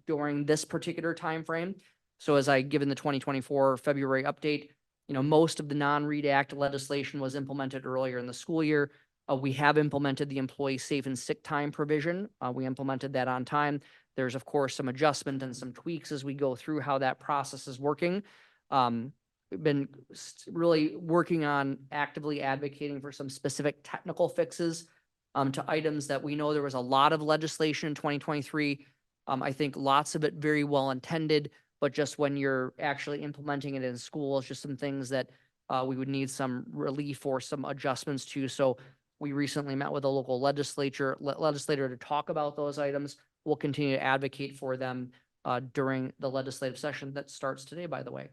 during this particular time frame. So as I given the 2024 February update, most of the non-READ Act legislation was implemented earlier in the school year. We have implemented the employee safe and sick time provision. We implemented that on time. There's, of course, some adjustment and some tweaks as we go through how that process is working. We've been really working on actively advocating for some specific technical fixes to items that we know there was a lot of legislation in 2023. I think lots of it very well intended, but just when you're actually implementing it in school, it's just some things that we would need some relief or some adjustments to. So we recently met with a local legislator to talk about those items. We'll continue to advocate for them during the legislative session that starts today, by the way.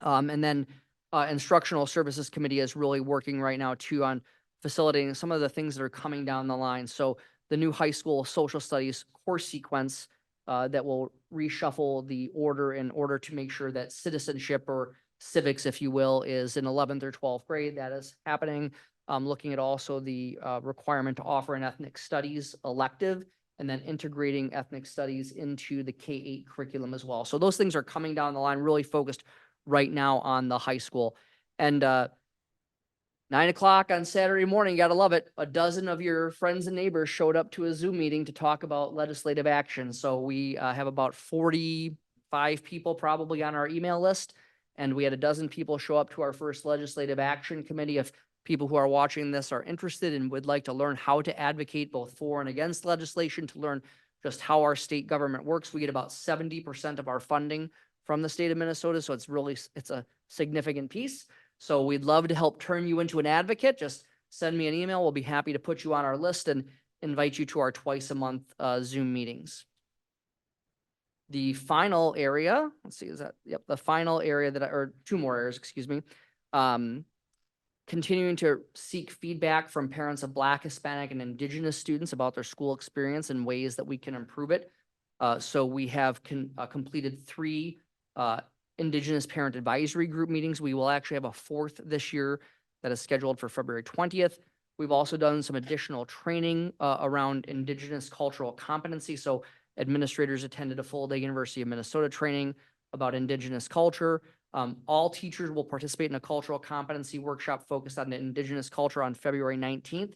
And then Instructional Services Committee is really working right now too on facilitating some of the things that are coming down the line. So the new high school social studies course sequence that will reshuffle the order in order to make sure that citizenship or civics, if you will, is in 11th or 12th grade. That is happening. Looking at also the requirement to offer an ethnic studies elective and then integrating ethnic studies into the K-8 curriculum as well. So those things are coming down the line, really focused right now on the high school. And 9 o'clock on Saturday morning, gotta love it. A dozen of your friends and neighbors showed up to a Zoom meeting to talk about legislative action. So we have about 45 people probably on our email list. And we had a dozen people show up to our first legislative action committee. If people who are watching this are interested and would like to learn how to advocate both for and against legislation, to learn just how our state government works, we get about 70% of our funding from the state of Minnesota. So it's a significant piece. So we'd love to help turn you into an advocate. Just send me an email. We'll be happy to put you on our list and invite you to our twice a month Zoom meetings. The final area, let's see, is that, yep, the final area or two more areas, excuse me. Continuing to seek feedback from parents of Black, Hispanic, and Indigenous students about their school experience and ways that we can improve it. So we have completed 3 Indigenous Parent Advisory Group meetings. We will actually have a 4th this year that is scheduled for February 20th. We've also done some additional training around Indigenous cultural competency. So administrators attended a full-day University of Minnesota training about Indigenous culture. All teachers will participate in a cultural competency workshop focused on Indigenous culture on February 19th.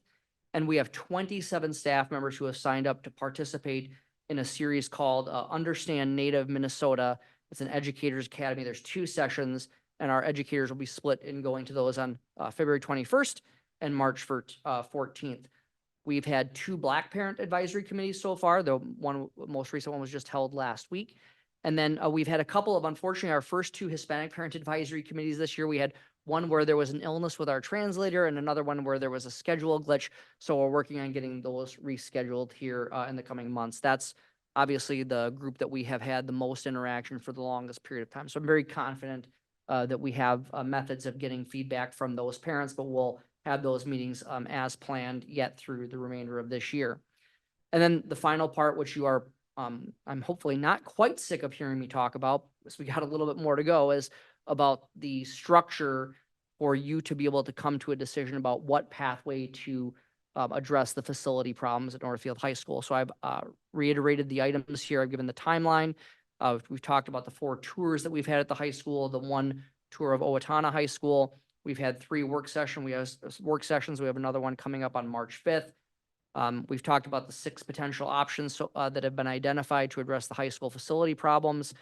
And we have 27 staff members who have signed up to participate in a series called Understand Native Minnesota. It's an educators academy. There's 2 sessions, and our educators will be split in going to those on February 21st and March 14th. We've had 2 Black parent advisory committees so far. The most recent one was just held last week. And then we've had a couple of, unfortunately, our first 2 Hispanic parent advisory committees this year. We had one where there was an illness with our translator and another one where there was a schedule glitch. So we're working on getting those rescheduled here in the coming months. That's obviously the group that we have had the most interaction for the longest period of time. So I'm very confident that we have methods of getting feedback from those parents, but we'll have those meetings as planned yet through the remainder of this year. And then the final part, which you are, I'm hopefully not quite sick of hearing me talk about, because we got a little bit more to go, is about the structure for you to be able to come to a decision about what pathway to address the facility problems at Northfield High School. So I've reiterated the items here. I've given the timeline. We've talked about the 4 tours that we've had at the high school, the 1 tour of Owatonna High School. We've had 3 work sessions. We have another one coming up on March 5th. We've talked about the 6 potential options that have been identified to address the high school facility problems.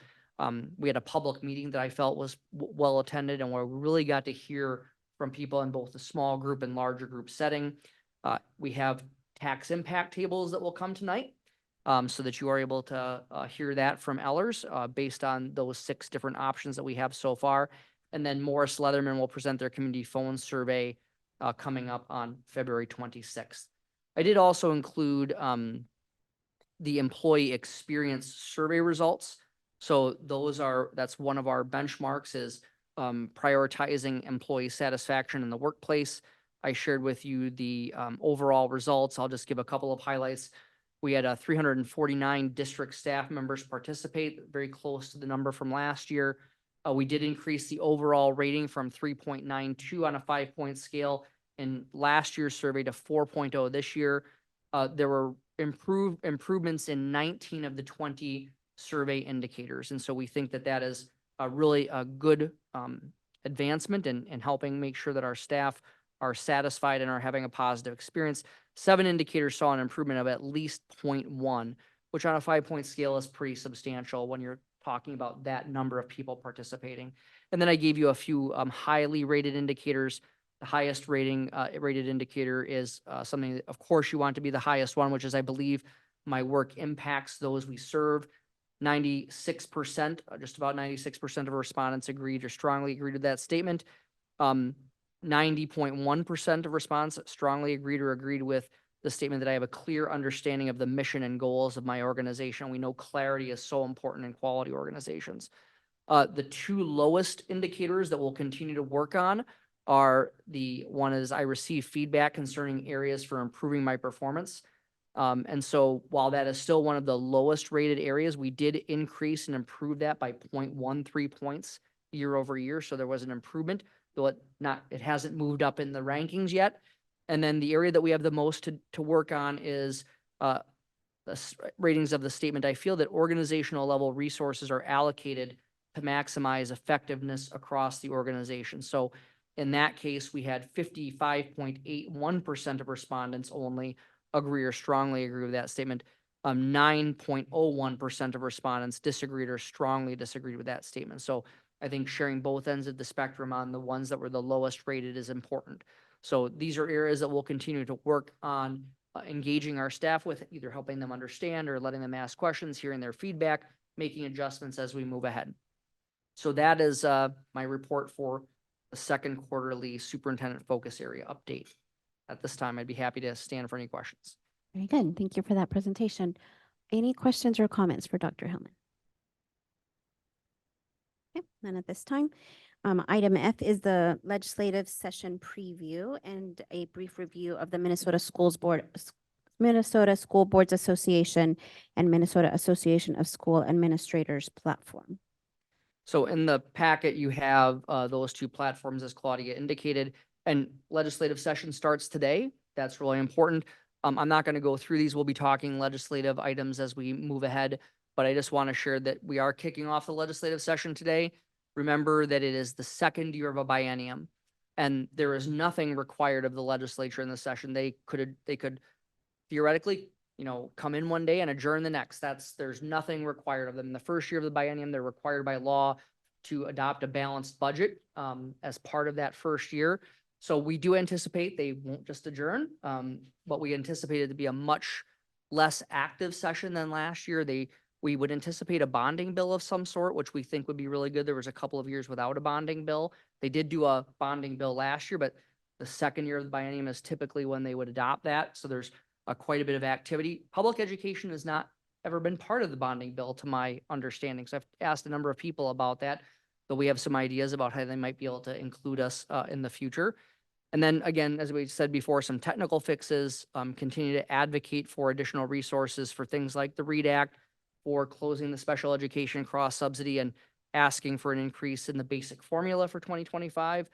We had a public meeting that I felt was well attended, and where we really got to hear from people in both the small group and larger group setting. We have tax impact tables that will come tonight, so that you are able to hear that from Ellers based on those 6 different options that we have so far. And then Morris Leatherman will present their community phone survey coming up on February 26th. I did also include the employee experience survey results. So that's one of our benchmarks, is prioritizing employee satisfaction in the workplace. I shared with you the overall results. I'll just give a couple of highlights. We had 349 district staff members participate, very close to the number from last year. We did increase the overall rating from 3.92 on a 5-point scale in last year's survey to 4.0 this year. There were improvements in 19 of the 20 survey indicators. And so we think that that is really a good advancement in helping make sure that our staff are satisfied and are having a positive experience. 7 indicators saw an improvement of at least 0.1, which on a 5-point scale is pretty substantial when you're talking about that number of people participating. And then I gave you a few highly rated indicators. The highest rated indicator is something that, of course, you want to be the highest one, which is, I believe, my work impacts those we serve. 96%, just about 96% of respondents agreed or strongly agreed with that statement. 90.1% of responses strongly agreed or agreed with the statement that I have a clear understanding of the mission and goals of my organization. We know clarity is so important in quality organizations. The 2 lowest indicators that we'll continue to work on are one is I receive feedback concerning areas for improving my performance. And so while that is still one of the lowest rated areas, we did increase and improve that by 0.13 points year over year. So there was an improvement, though it hasn't moved up in the rankings yet. And then the area that we have the most to work on is the ratings of the statement. I feel that organizational level resources are allocated to maximize effectiveness across the organization. So In that case, we had 55.81% of respondents only agree or strongly agree with that statement. 9.01% of respondents disagreed or strongly disagreed with that statement. So I think sharing both ends of the spectrum on the ones that were the lowest rated is important. So these are areas that we'll continue to work on engaging our staff with, either helping them understand or letting them ask questions, hearing their feedback, making adjustments as we move ahead. So that is my report for the second quarterly superintendent focus area update. At this time, I'd be happy to stand for any questions. Very good. Thank you for that presentation. Any questions or comments for Dr. Hillman? Okay, none at this time. Item F is the legislative session preview and a brief review of the Minnesota School Boards Association and Minnesota Association of School Administrators platform. So in the packet, you have those two platforms, as Claudia indicated, and legislative session starts today. That's really important. I'm not going to go through these. We'll be talking legislative items as we move ahead, but I just want to share that we are kicking off the legislative session today. Remember that it is the second year of a biennium, and there is nothing required of the legislature in the session. They could theoretically, come in one day and adjourn the next. There's nothing required of them. In the first year of the biennium, they're required by law to adopt a balanced budget as part of that first year. So we do anticipate they won't just adjourn, but we anticipate it to be a much less active session than last year. We would anticipate a bonding bill of some sort, which we think would be really good. There was a couple of years without a bonding bill. They did do a bonding bill last year, but the second year of the biennium is typically when they would adopt that. So there's quite a bit of activity. Public education has not ever been part of the bonding bill, to my understanding. So I've asked a number of people about that, but we have some ideas about how they might be able to include us in the future. And then again, as we said before, some technical fixes, continue to advocate for additional resources for things like the READ Act, for closing the special education cross subsidy and asking for an increase in the basic formula for 2025.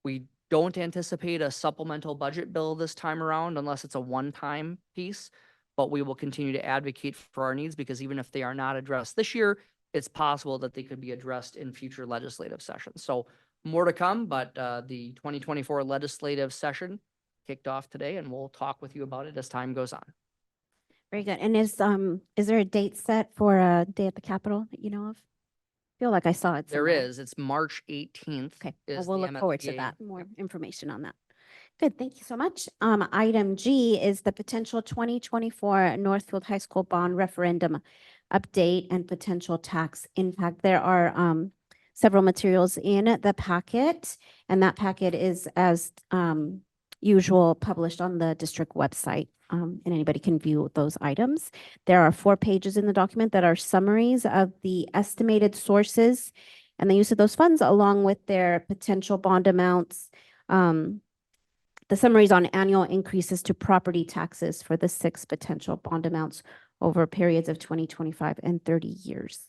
We don't anticipate a supplemental budget bill this time around unless it's a one-time piece, but we will continue to advocate for our needs, because even if they are not addressed this year, it's possible that they could be addressed in future legislative sessions. So more to come, but the 2024 legislative session kicked off today, and we'll talk with you about it as time goes on. Very good. And is there a date set for a day at the Capitol that you know of? I feel like I saw it There somewhere. is. It's March 18th. Okay, well, is we'll the look forward to MSBA. that. More information on that. Good, thank you so much. Item G is the potential 2024 Northfield High School bond referendum update and potential tax impact. There are several materials in the packet, and that packet is, as usual, published on the district website. And anybody can view those items. There are 4 pages in the document that are summaries of the estimated sources and the use of those funds, along with their potential bond amounts. The summaries on annual increases to property taxes for the 6 potential bond amounts over periods of 2025 and 30 years.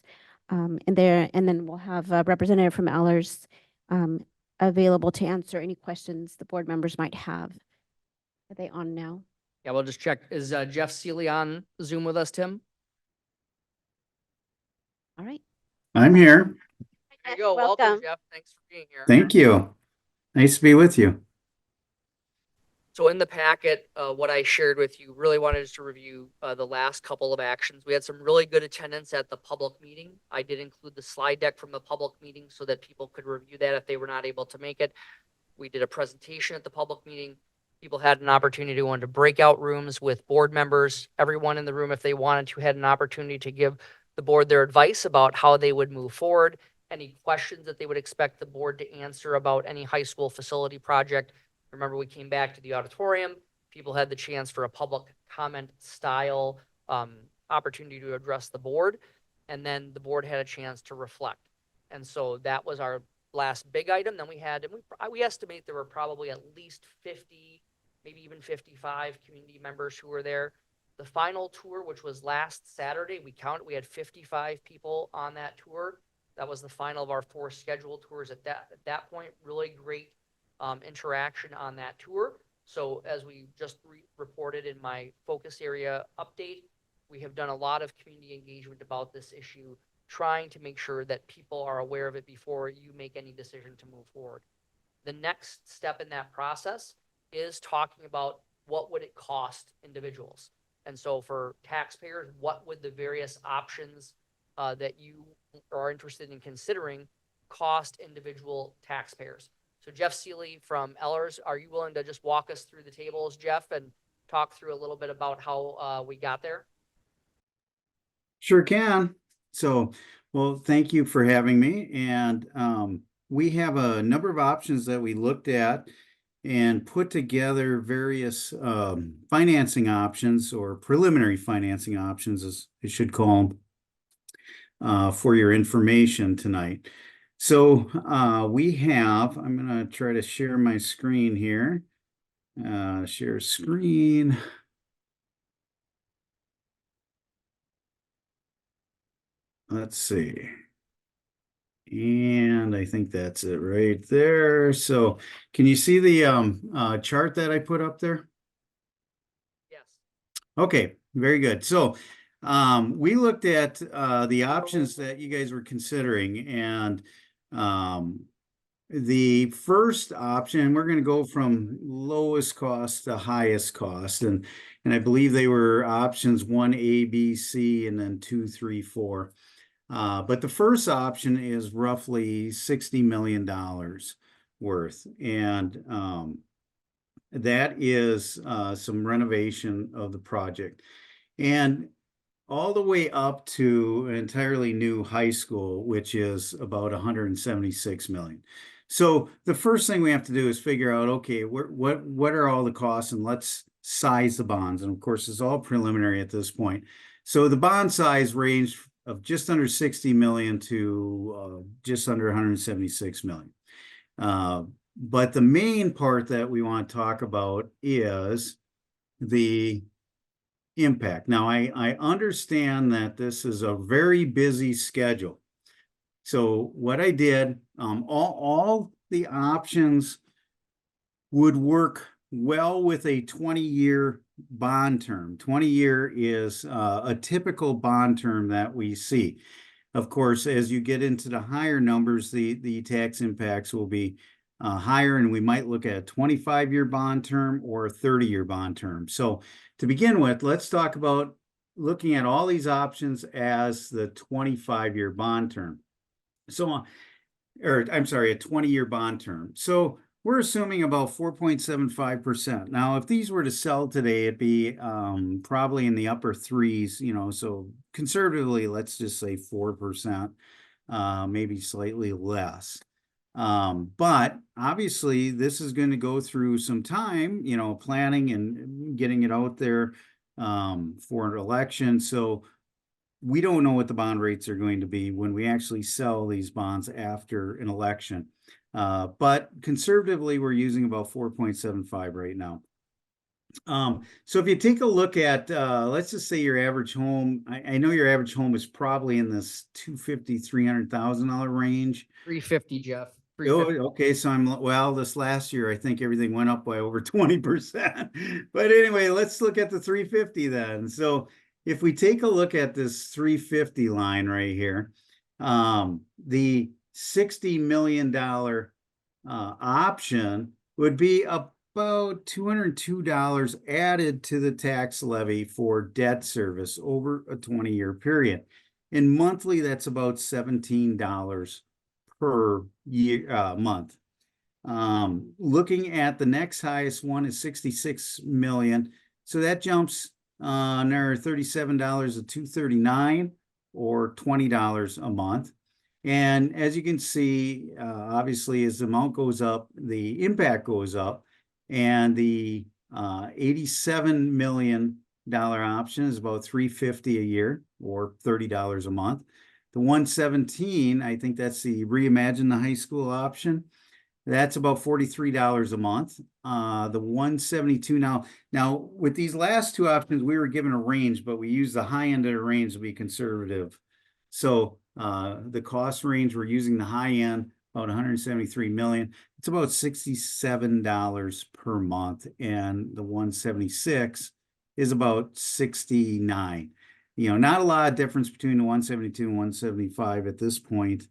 And then we'll have a representative from Ellers available to answer any questions the board members might have. Are they on now? Yeah, we'll just check. Is Jeff Seeley on Zoom with us, Tim? All right. I'm here. There you go. Welcome, Jeff. Thanks for being here. Thank you. Nice to be with you. So in the packet, what I shared with you, really wanted us to review the last couple of actions. We had some really good attendance at the public meeting. I did include the slide deck from the public meeting so that people could review that if they were not able to make it. We did a presentation at the public meeting. People had an opportunity to go into breakout rooms with board members. Everyone in the room, if they wanted to, had an opportunity to give the board their advice about how they would move forward, any questions that they would expect the board to answer about any high school facility project. Remember, we came back to the auditorium. People had the chance for a public comment style opportunity to address the board. And then the board had a chance to reflect. And so that was our last big item. Then we estimate there were probably at least 50, maybe even 55 community members who were there. The final tour, which was last Saturday, we had 55 people on that tour. That was the final of our 4 scheduled tours at that point. Really great interaction on that tour. So as we just reported in my focus area update, we have done a lot of community engagement about this issue, trying to make sure that people are aware of it before you make any decision to move forward. The next step in that process is talking about what would it cost individuals. And so for taxpayers, what would the various options that you are interested in considering cost individual taxpayers? So Jeff Seeley from Ellers, are you willing to just walk us through the tables, Jeff, and talk through a little bit about how we got there? Sure can. So, well, thank you for having me. And we have a number of options that we looked at and put together various financing options, or preliminary financing options, as I should call them, for your information tonight. So we have, I'm going to try to share my screen here. Share screen. Let's see. And I think that's it right there. So can you see the chart that I put up there? Yes. Okay, very good. So we looked at the options that you guys were considering, and the first option, we're going to go from lowest cost to highest cost, and I believe they were options 1A, B, C, and then 2, 3, 4. But the first option is roughly $60 million worth, and that is some renovation of the project, and all the way up to an entirely new high school, which is about 176 million. So the first thing we have to do is figure out, okay, what are all the costs, and let's size the bonds. And of course, it's all preliminary at this point. So the bond size ranged of just under 60 million to just under 176 million. But the main part that we want to talk about is the impact. Now, I understand that this is a very busy schedule. So what I did, all the options would work well with a 20-year bond term. 20-year is a typical bond term that we see. Of course, as you get into the higher numbers, the tax impacts will be higher, and we might look at a 25-year bond term or a 30-year bond term. So to begin with, let's talk about looking at all these options as the 25-year bond term. So, or I'm sorry, a 20-year bond term. So we're assuming about 4.75%. Now, if these were to sell today, it'd be probably in the upper threes, so conservatively, let's just say 4%, maybe slightly less. But obviously, this is going to go through some time, planning and getting it out there for an election. So we don't know what the bond rates are going to be when we actually sell these bonds after an election. But conservatively, we're using about 4.75 right now. So if you take a look at, let's just say your average home, I know your average home is probably in this $250,000, $300,000 range. 350, Jeff. Oh, okay. So well, this last year, I think everything went up by over 20%. But anyway, let's look at the 350 then. So if we take a look at this 350 line right here, the $60 million option would be about $202 added to the tax levy for debt service over a 20-year period. And monthly, that's about $17 per year month. Looking at the next highest one is 66 million. So that jumps another $37 to $239, or $20 a month. And as you can see, obviously, as the amount goes up, the impact goes up, and the $87 million option is about $350 a year, or $30 a month. The 117, I think that's the Reimagine the High School option. That's about $43 a month. The 172 now with these last two options, we were given a range, but we use the high end of the range to be conservative. So the cost range, we're using the high end, about 173 million. It's about $67 per month, and the 176 is about 69. Not a lot of difference between the 172 and 175 at this point.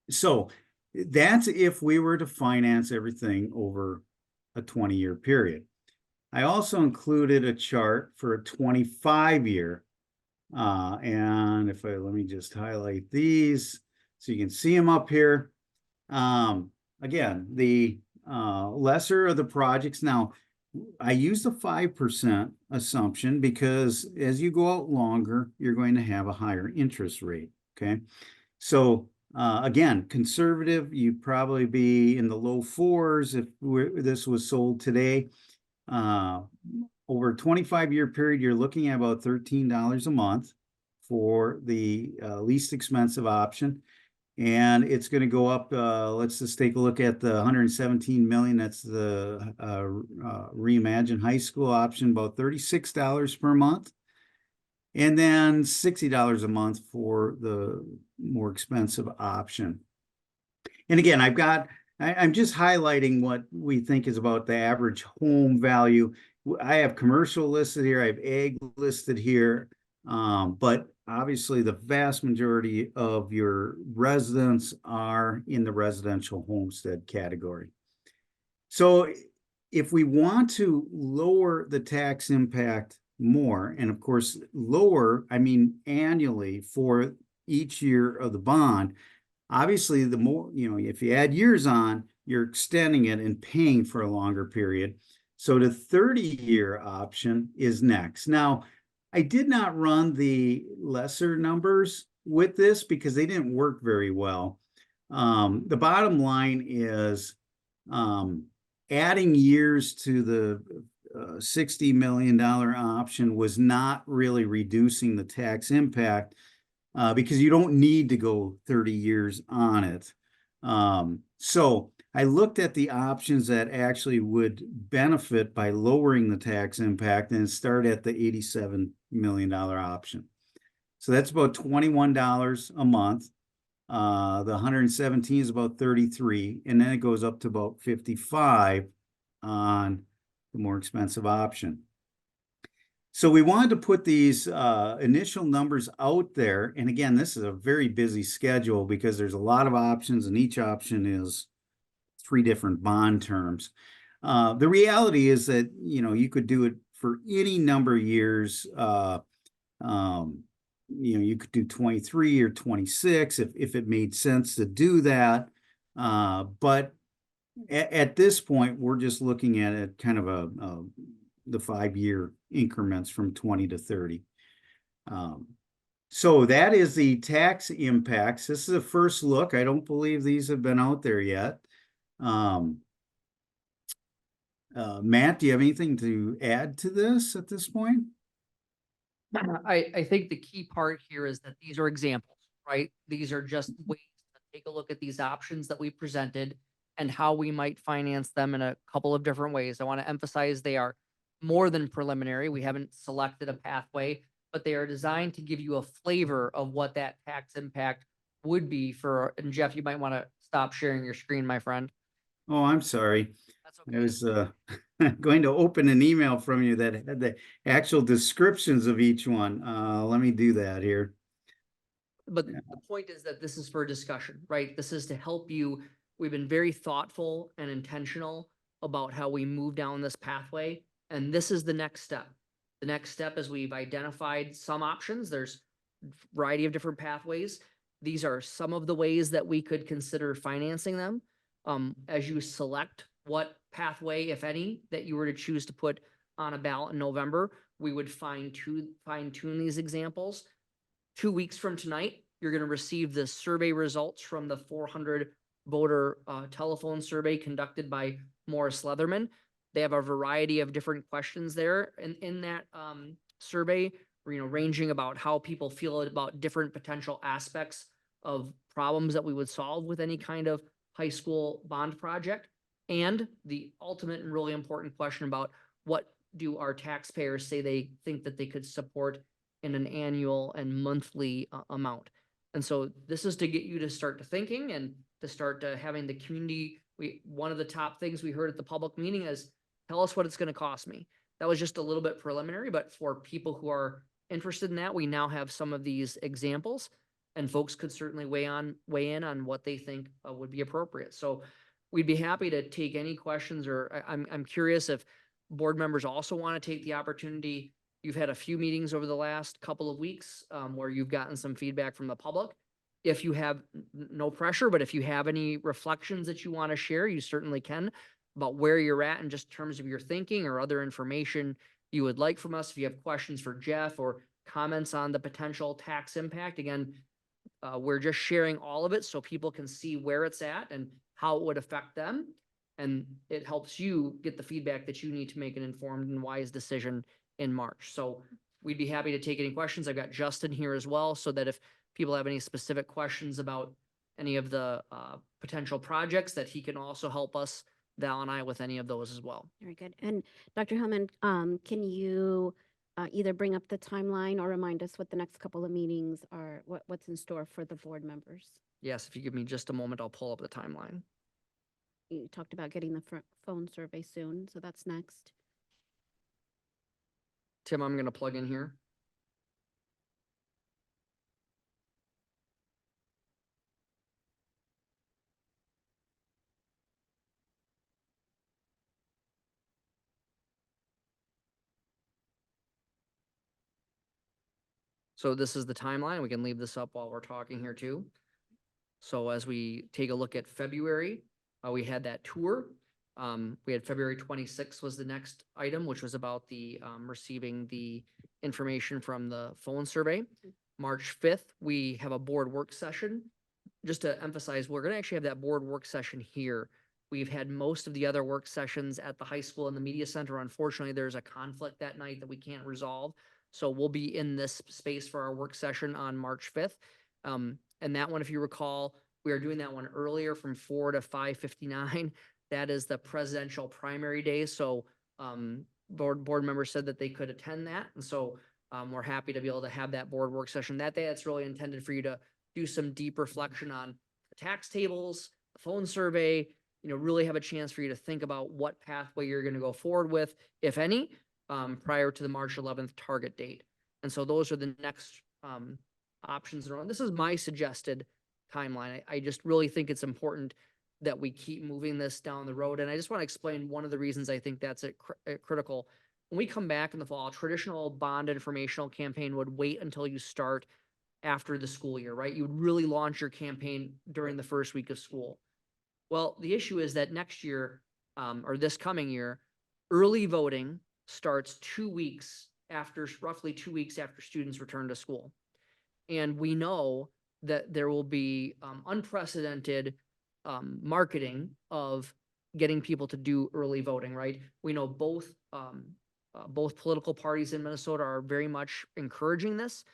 So That's if we were to finance everything over a 20-year period. I also included a chart for a 25-year. And let me just highlight these so you can see them up here. Again, the lesser of the projects. Now, I use the 5% assumption because as you go out longer, you're going to have a higher interest rate. Okay. So again, conservative, you'd probably be in the low 4s if this was sold today. Over a 25-year period, you're looking at about $13 a month for the least expensive option. And it's going to go up. Let's just take a look at the 117 million. That's the Reimagine High School option, about $36 per month. And then $60 a month for the more expensive option. And again, I'm just highlighting what we think is about the average home value. I have commercial listed here. I have ag listed here. But obviously the vast majority of your residents are in the residential homestead category. So if we want to lower the tax impact more, and of course lower, I mean annually for each year of the bond, obviously the more, if you add years on, you're extending it and paying for a longer period. So the 30-year option is next. Now, I did not run the lesser numbers with this because they didn't work very well. The bottom line is adding years to the $60 million option was not really reducing the tax impact because you don't need to go 30 years on it. So I looked at the options that actually would benefit by lowering the tax impact and start at the $87 million option. So that's about $21 a month. The 117 is about 33, and then it goes up to about 55 on the more expensive option. So we wanted to put these initial numbers out there. And again, this is a very busy schedule because there's a lot of options and each option is 3 different bond terms. The reality is that, you could do it for any number of years. You could do 23 or 26 if it made sense to do that. But at this point, we're just looking at it kind of the 5-year increments from 20 to 30. So that is the tax impacts. This is a first look. I don't believe these have been out there yet. Matt, do you have anything to add to this at this point? I think the key part here is that these are examples, right? These are just ways to take a look at these options that we presented and how we might finance them in a couple of different ways. I want to emphasize they are more than preliminary. We haven't selected a pathway, but they are designed to give you a flavor of what that tax impact would be for, and Jeff, you might want to stop sharing your screen, my friend. Oh, I'm sorry. That's okay. I was going to open an email from you that had the actual descriptions of each one. Let me do that here. But the point is that this is for discussion, right? This is to help you. We've been very thoughtful and intentional about how we move down this pathway. And this is the next step. The next step is we've identified some options. There's a variety of different pathways. These are some of the ways that we could consider financing them. As you select what pathway, if any, that you were to choose to put on a ballot in November, we would fine tune these examples. 2 weeks from tonight, you're going to receive the survey results from the 400 voter telephone survey conducted by Morris Leatherman. They have a variety of different questions there in that survey, ranging about how people feel about different potential aspects of problems that we would solve with any kind of high school bond project. And the ultimate and really important question about what do our taxpayers say they think that they could support in an annual and monthly amount. And so this is to get you to start to thinking and to start to having the community. One of the top things we heard at the public meeting is, tell us what it's going to cost me. That was just a little bit preliminary, but for people who are interested in that, we now have some of these examples. and folks could certainly weigh in on what they think would be appropriate. So we'd be happy to take any questions, or I'm curious if board members also want to take the opportunity. You've had a few meetings over the last couple of weeks where you've gotten some feedback from the public. If you have no pressure, but if you have any reflections that you want to share, you certainly can about where you're at in just terms of your thinking or other information you would like from us. If you have questions for Jeff or comments on the potential tax impact, again, we're just sharing all of it so people can see where it's at and how it would affect them. And it helps you get the feedback that you need to make an informed and wise decision in March. So we'd be happy to take any questions. I've got Justin here as well, so that if people have any specific questions about any of the potential projects, that he can also help us, Val and I, with any of those as well. Very good. And Dr. Hillman, can you either bring up the timeline or remind us what the next couple of meetings are, what's in store for the board members? Yes, if you give me just a moment, I'll pull up the timeline. You talked about getting the phone survey soon, so that's next. Tim, I'm going to plug in here. So this is the timeline. We can leave this up while we're talking here too. So as we take a look at February, we had that tour. We had February 26th was the next item, which was about the receiving the information from the phone survey. March 5th, we have a board work session. Just to emphasize, we're going to actually have that board work session here. We've had most of the other work sessions at the high school and the media center. Unfortunately, there's a conflict that night that we can't resolve. So we'll be in this space for our work session on March 5th. And that one, if you recall, we are doing that one earlier from 4 to 5:59. That is the presidential primary day. So board members said that they could attend that. And so we're happy to be able to have that board work session that day. It's really intended for you to do some deep reflection on the tax tables, the phone survey, really have a chance for you to think about what pathway you're going to go forward with, if any, prior to the March 11th target date. And so those are the next options. This is my suggested timeline. I just really think it's important that we keep moving this down the road. And I just want to explain one of the reasons I think that's critical. When we come back in the fall, a traditional bond informational campaign would wait until you start after the school year, right? You would really launch your campaign during the first week of school. Well, the issue is that next year, or this coming year, early voting starts roughly 2 weeks after students return to school. And we know that there will be unprecedented marketing of getting people to do early voting, right? We know both political parties in Minnesota are very much encouraging this.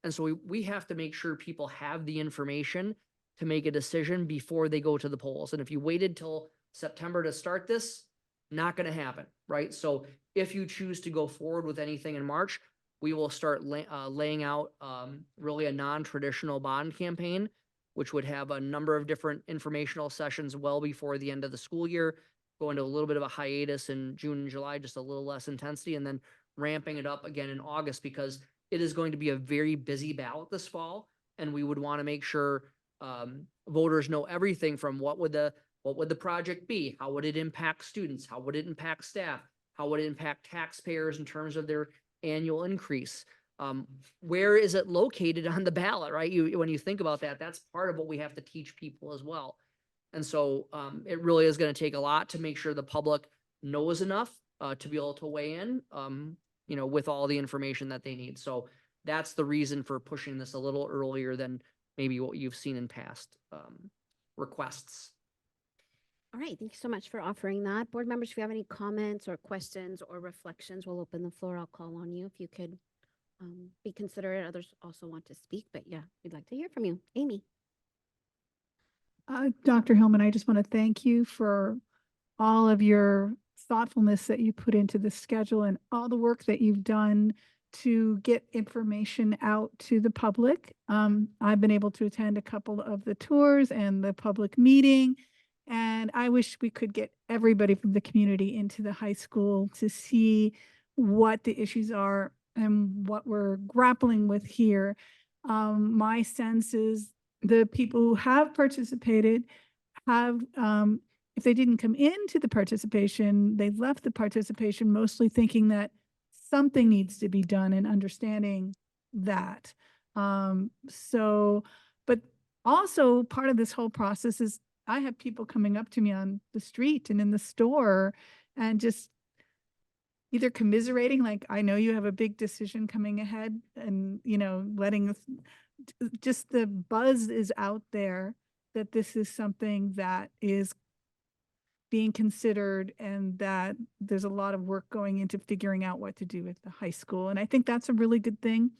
And so we have to make sure people have the information to make a decision before they go to the polls. And if you waited till September to start this, not going to happen, right? So if you choose to go forward with anything in March, we will start laying out really a non-traditional bond campaign, which would have a number of different informational sessions well before the end of the school year, go into a little bit of a hiatus in June and July, just a little less intensity, and then ramping it up again in August, because it is going to be a very busy ballot this fall. And we would want to make sure voters know everything from what would the project be? How would it impact students? How would it impact staff? How would it impact taxpayers in terms of their annual increase? Where is it located on the ballot, right? When you think about that, that's part of what we have to teach people as well. And so it really is going to take a lot to make sure the public knows enough to be able to weigh in, with all the information that they need. So that's the reason for pushing this a little earlier than maybe what you've seen in past requests. All right, thank you so much for offering that. Board members, if you have any comments or questions or reflections, we'll open the floor. I'll call on you if you could be considerate. Others also want to speak, but yeah, we'd like to hear from you. Amy. Dr. Hillman, I just want to thank you for all of your thoughtfulness that you put into the schedule and all the work that you've done to get information out to the public. I've been able to attend a couple of the tours and the public meeting, and I wish we could get everybody from the community into the high school to see what the issues are and what we're grappling with here. My sense is the people who have participated have, if they didn't come into the participation, they left the participation mostly thinking that something needs to be done and understanding that. So, but also part of this whole process is I have people coming up to me on the street and in the store and just either commiserating, like, I know you have a big decision coming ahead, and, letting us, just the buzz is out there that this is something that is being considered and that there's a lot of work going into figuring out what to do with the high school. And I think that's a really good thing.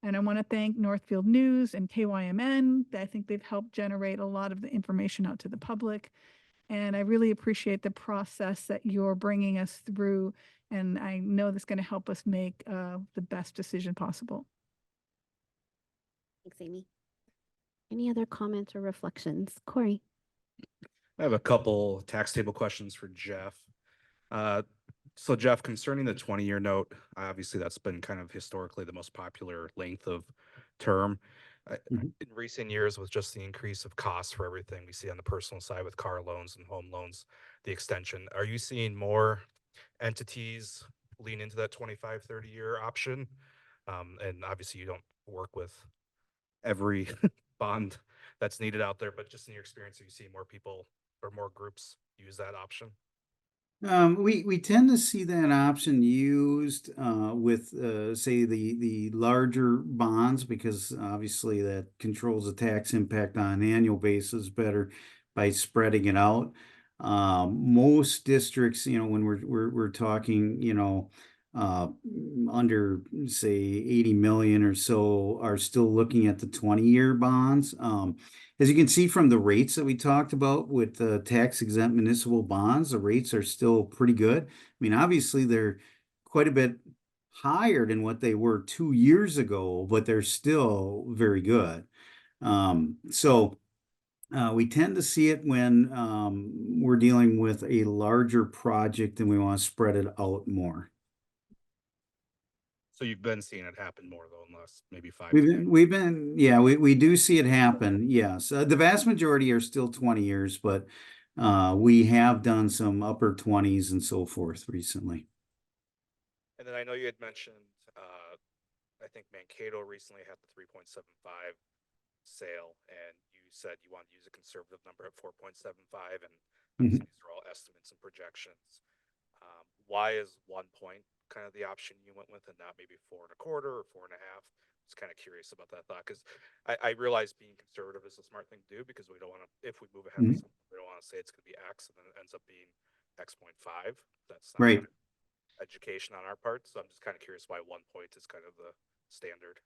And I want to thank Northfield News and KYMN. I think they've helped generate a lot of the information out to the public. And I really appreciate the process that you're bringing us through. And I know that's going to help us make the best decision possible. Thanks, Amy. Any other comments or reflections? Corey? I have a couple tax table questions for Jeff. So Jeff, concerning the 20-year note, obviously that's been kind of historically the most popular length of term. Mhm. In recent years, with just the increase of costs for everything we see on the personal side with car loans and home loans, the extension, are you seeing more entities lean into that 25, 30-year option? And obviously you don't work with every bond that's needed out there, but just in your experience, have you seen more people or more groups use that option? We tend to see that option used with say the larger bonds, because obviously that controls the tax impact on an annual basis better by spreading it out. Most districts, when we're talking, under say 80 million or so, are still looking at the 20-year bonds. As you can see from the rates that we talked about with the tax exempt municipal bonds, the rates are still pretty good. I mean, obviously they're quite a bit higher than what they were 2 years ago, but they're still very good. So we tend to see it when we're dealing with a larger project and we want to spread it out more. So you've been seeing it happen more though, in the last maybe 5 We've to been, 10 we've been, yeah, we do see it happen. Yes. The vast majority are still 20 years, but we have done some upper 20s and so forth recently. And then I know you had mentioned, I think Mankato recently had the 3.75 sale, and you said you wanted to use a conservative number at 4.75, and obviously these are all estimates and projections. Why is 1 point kind of the option you went with and not maybe 4.25 or 4.5? Just kind of curious about that thought, because I realize being conservative is a smart thing to do, because we don't want to, if we move ahead with something, we don't want to say it's going to be X and then it ends up being X.5. That's not Right. education on our part. So I'm just kind of curious why 1 point is kind of the standard.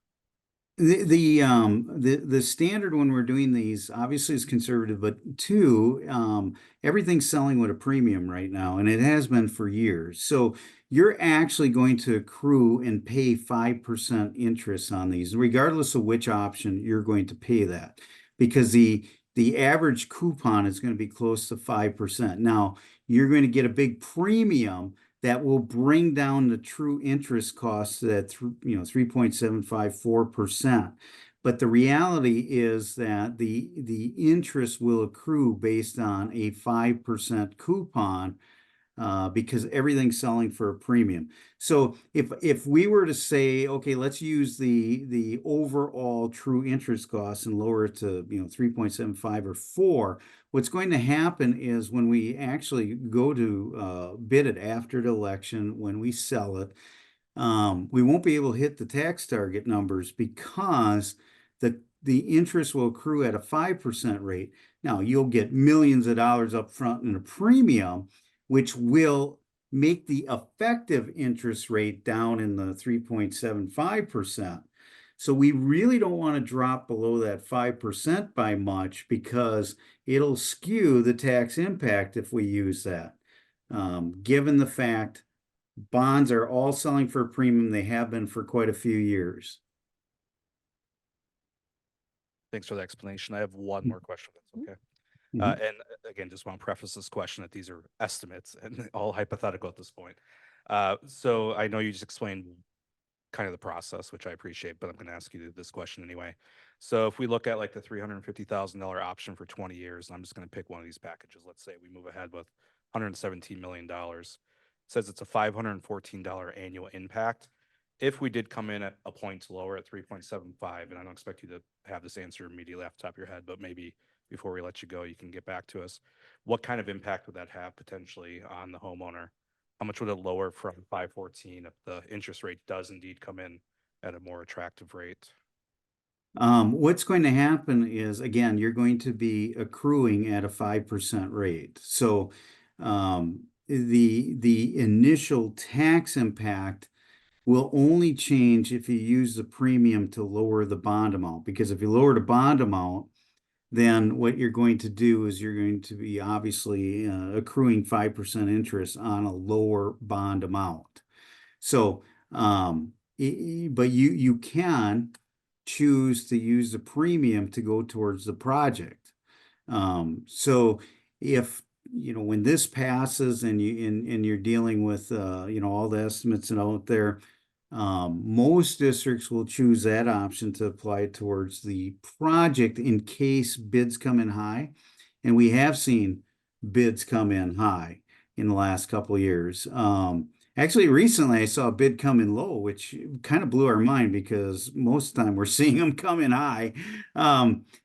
The standard when we're doing these obviously is conservative, but two, everything's selling with a premium right now, and it has been for years. So you're actually going to accrue and pay 5% interest on these, regardless of which option you're going to pay that, because the average coupon is going to be close to 5%. Now you're going to get a big premium that will bring down the true interest costs to that 3.754%. But the reality is that the interest will accrue based on a 5% coupon, because everything's selling for a premium. So if we were to say, okay, let's use the overall true interest costs and lower it to 3.75 or 4, what's going to happen is when we actually go to bid it after the election, when we sell it, we won't be able to hit the tax target numbers because the interest will accrue at a 5% rate. Now you'll get millions of dollars up front in a premium, which will make the effective interest rate down in the 3.75%. So we really don't want to drop below that 5% by much, because it'll skew the tax impact if we use that. Given the fact bonds are all selling for a premium, they have been for quite a few years. Thanks for the explanation. I have one more question, if that's okay. And again, just want to preface this question that these are estimates and all hypothetical at this point. So I know you just explained kind of the process, which I appreciate, but I'm going to ask you this question anyway. So if we look at like the $350,000 option for 20 years, and I'm just going to pick one of these packages. Let's say we move ahead with $117 million. It says it's a $514 annual impact. If we did come in at a point lower at 3.75, and I don't expect you to have this answer immediately off the top of your head, but maybe before we let you go, you can get back to us. What kind of impact would that have potentially on the homeowner? How much would it lower from 514 if the interest rate does indeed come in at a more attractive rate? What's going to happen is, again, you're going to be accruing at a 5% rate. So, the initial tax impact will only change if you use the premium to lower the bond amount. Because if you lower the bond amount, then what you're going to do is you're going to be obviously accruing 5% interest on a lower bond amount. So, but you can choose to use the premium to go towards the project. So if, when this passes and you're dealing with, all the estimates and out there, most districts will choose that option to apply towards the project in case bids come in high. And we have seen bids come in high in the last couple of years. Actually, recently I saw a bid come in low, which kind of blew our mind because most of the time we're seeing them come in high.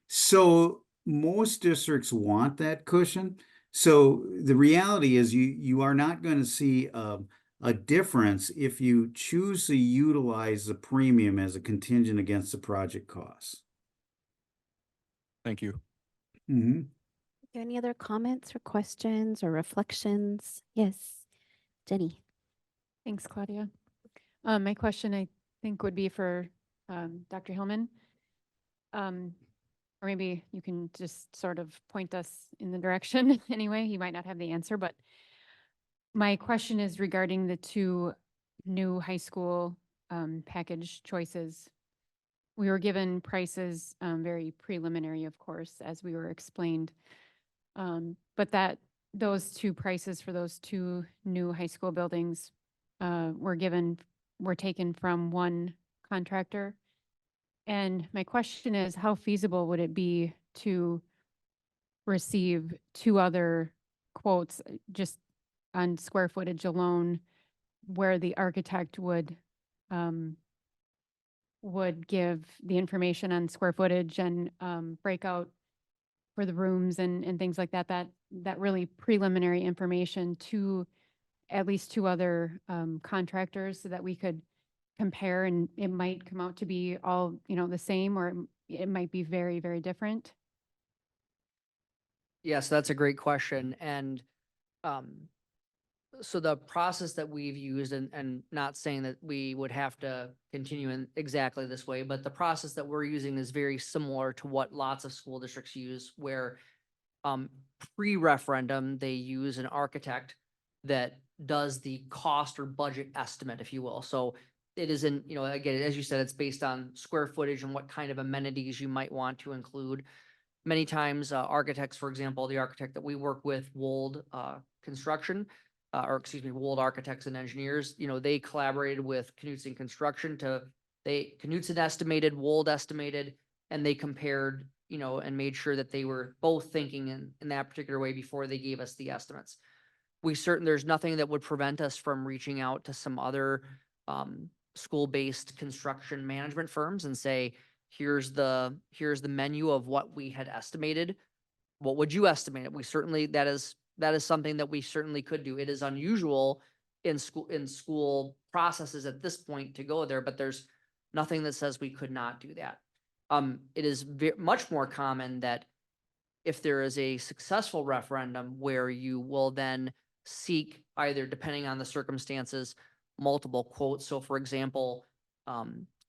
So most districts want that cushion. So the reality is you are not going to see a difference if you choose to utilize the premium as a contingent against the project costs. Thank you. Mm-hmm. Any other comments or questions or reflections? Yes, Jenny. Thanks, Claudia. My question, I think, would be for Dr. Hillman. Or maybe you can just sort of point us in the direction anyway. You might not have the answer, but my question is regarding the two new high school package choices. We were given prices, very preliminary, of course, as we were explained. But those two prices for those two new high school buildings were taken from one contractor. And my question is, how feasible would it be to receive two other quotes just on square footage alone, where the architect would give the information on square footage and breakout for the rooms and things like that, that really preliminary information to at least two other contractors so that we could compare, and it might come out to be all, the same, or it might be very, very different. Yes, that's a great question. And so the process that we've used, and not saying that we would have to continue in exactly this way, but the process that we're using is very similar to what lots of school districts use, where pre-referendum, they use an architect that does the cost or budget estimate, if you will. So it isn't, again, as you said, it's based on square footage and what kind of amenities you might want to include. Many times, architects, for example, the architect that we work with, Wold Construction, Wold Architects and Engineers, they collaborated with Knutson Construction Knutson estimated, Wold estimated, and they compared, and made sure that they were both thinking in that particular way before they gave us the estimates. There's nothing that would prevent us from reaching out to some other school-based construction management firms and say, here's the menu of what we had estimated. What would you estimate it? That is something that we certainly could do. It is unusual in school processes at this point to go there, but there's nothing that says we could not do that. It is much more common that if there is a successful referendum where you will then seek, either depending on the circumstances, multiple quotes. So for example,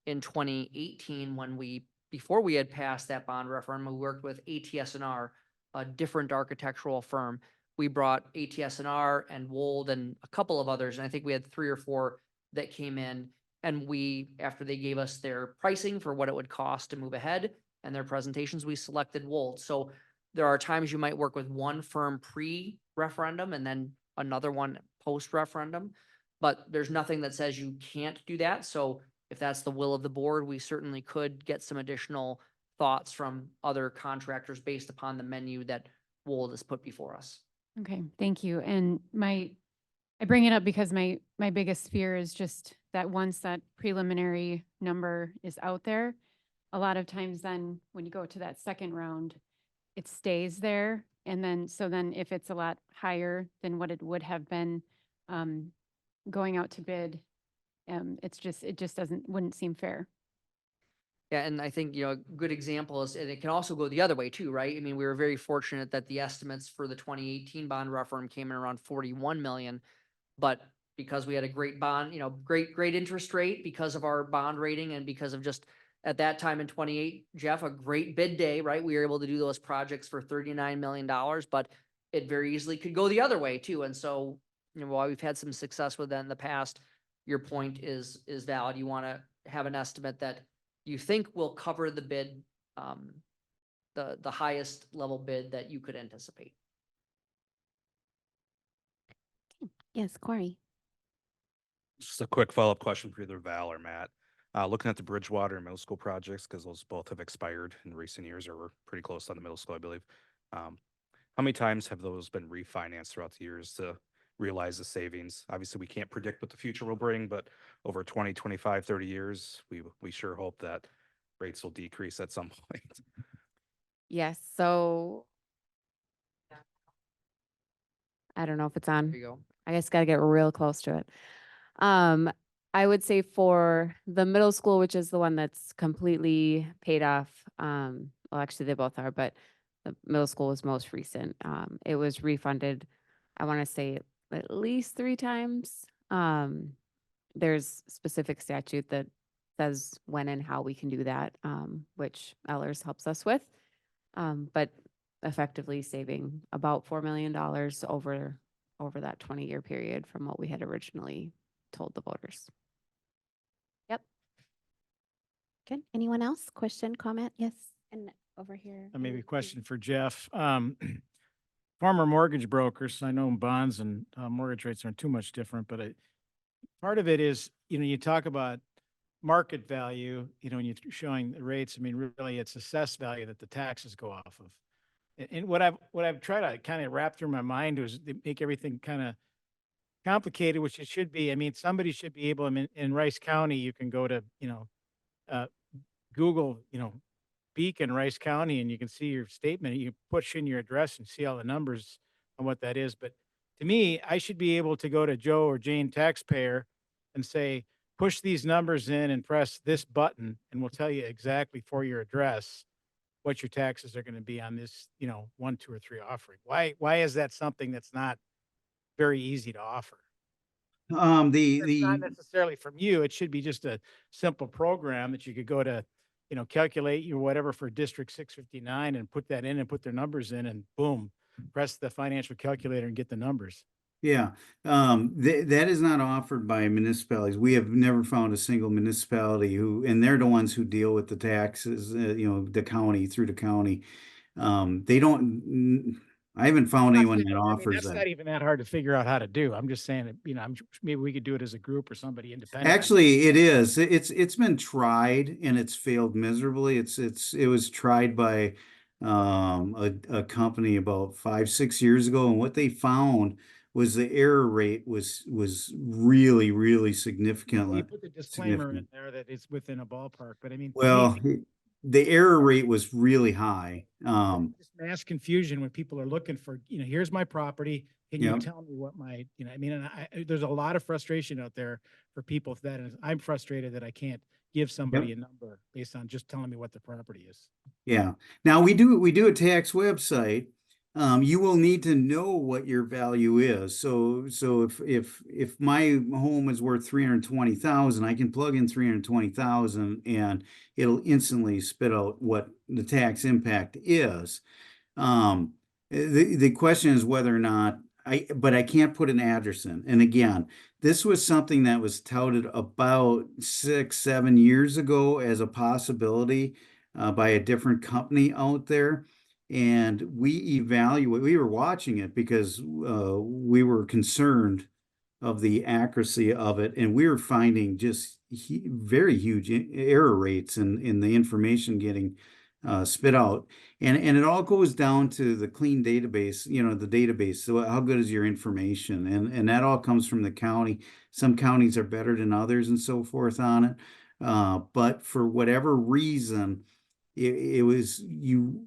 in 2018, before we had passed that bond referendum, we worked with ATS&R, a different architectural firm. We brought ATS&R and Wold and a couple of others, and I think we had 3 or 4 that came in. And after they gave us their pricing for what it would cost to move ahead and their presentations, we selected Wold. So there are times you might work with one firm pre-referendum and then another one post-referendum, but there's nothing that says you can't do that. So if that's the will of the board, we certainly could get some additional thoughts from other contractors based upon the menu that Wold has put before us. Okay, thank you. And I bring it up because my biggest fear is just that once that preliminary number is out there, a lot of times then when you go to that second round, it stays there. And then, so then if it's a lot higher than what it would have been, going out to bid, it just wouldn't seem fair. Yeah, and I think, a good example is, and it can also go the other way too, right? I mean, we were very fortunate that the estimates for the 2018 bond referendum came in around 41 million. But because we had a great bond, great interest rate because of our bond rating and because of just at that time in 28, Jeff, a great bid day, right? We were able to do those projects for $39 million, but it very easily could go the other way too. And so, while we've had some success with that in the past, your point is valid. You want to have an estimate that you think will cover the bid, the highest level bid that you could anticipate. Yes, Corey. Just a quick follow-up question for either Val or Matt. Looking at the Bridgewater and middle school projects, because those both have expired in recent years, or we're pretty close on the middle school, I believe. How many times have those been refinanced throughout the years to realize the savings? Obviously, we can't predict what the future will bring, but over 20, 25, 30 years, we sure hope that rates will decrease at some point. Yes, so I don't know if it's on. There you go. I just gotta get real close to it. I would say for the middle school, which is the one that's completely paid off, well, actually they both are, but the middle school was most recent. It was refunded, I want to say at least 3 times. There's specific statute that says when and how we can do that, which Ellers helps us with. But effectively saving about $4 million over that 20-year period from what we had originally told the voters. Yep. Good. Anyone else? Question, comment? Yes. And over here. Maybe a and- question for Jeff. Former mortgage brokers, I know bonds and mortgage rates aren't too much different, but part of it is, you talk about market value, when you're showing the rates, I mean, really it's assessed value that the taxes go off of. And what I've tried to kind of wrap through my mind was to make everything kind of complicated, which it should be. I mean, somebody should be able, in Rice County, you can go to, Google, Beacon, Rice County, and you can see your statement. You push in your address and see all the numbers on what that is. But to me, I should be able to go to Joe or Jane taxpayer and say, push these numbers in and press this button, and we'll tell you exactly for your address what your taxes are going to be on this, 1, 2, or 3 offering. Why is that something that's not very easy to offer? It's not The necessarily from you. It should be just a simple program that you could go to, calculate your whatever for District 659 and put that in and put their numbers in, and boom, press the financial calculator and get the numbers. Yeah, that is not offered by municipalities. We have never found a single municipality and they're the ones who deal with the taxes, the county, through the county. They don't, I haven't found anyone that offers That's that. not even that hard to figure out how to do. I'm just saying that, maybe we could do it as a group or somebody independent. Actually, it is. It's been tried and it's failed miserably. It was tried by a company about 5, 6 years ago, and what they found was the error rate was really, really significantly You put the disclaimer in significant. there that it's within a ballpark, but I mean, to Well, me, the error rate was really high. just mass confusion when people are looking for, here's my property. Can you Yep. tell me what my, I mean, and there's a lot of frustration out there for people with that. And I'm frustrated that I can't give somebody a number based on just telling me what the property is. Yeah. Now we do a tax website. You will need to know what your value is. So if my home is worth 320,000, I can plug in 320,000 and it'll instantly spit out what the tax impact is. The question is whether or not but I can't put an address in. And again, this was something that was touted about 6, 7 years ago as a possibility by a different company out there. And we were watching it because we were concerned of the accuracy of it, and we were finding just very huge error rates in the information getting spit out. And it all goes down to the clean database, the database. So how good is your information? And that all comes from the county. Some counties are better than others and so forth on it. But for whatever reason, it was you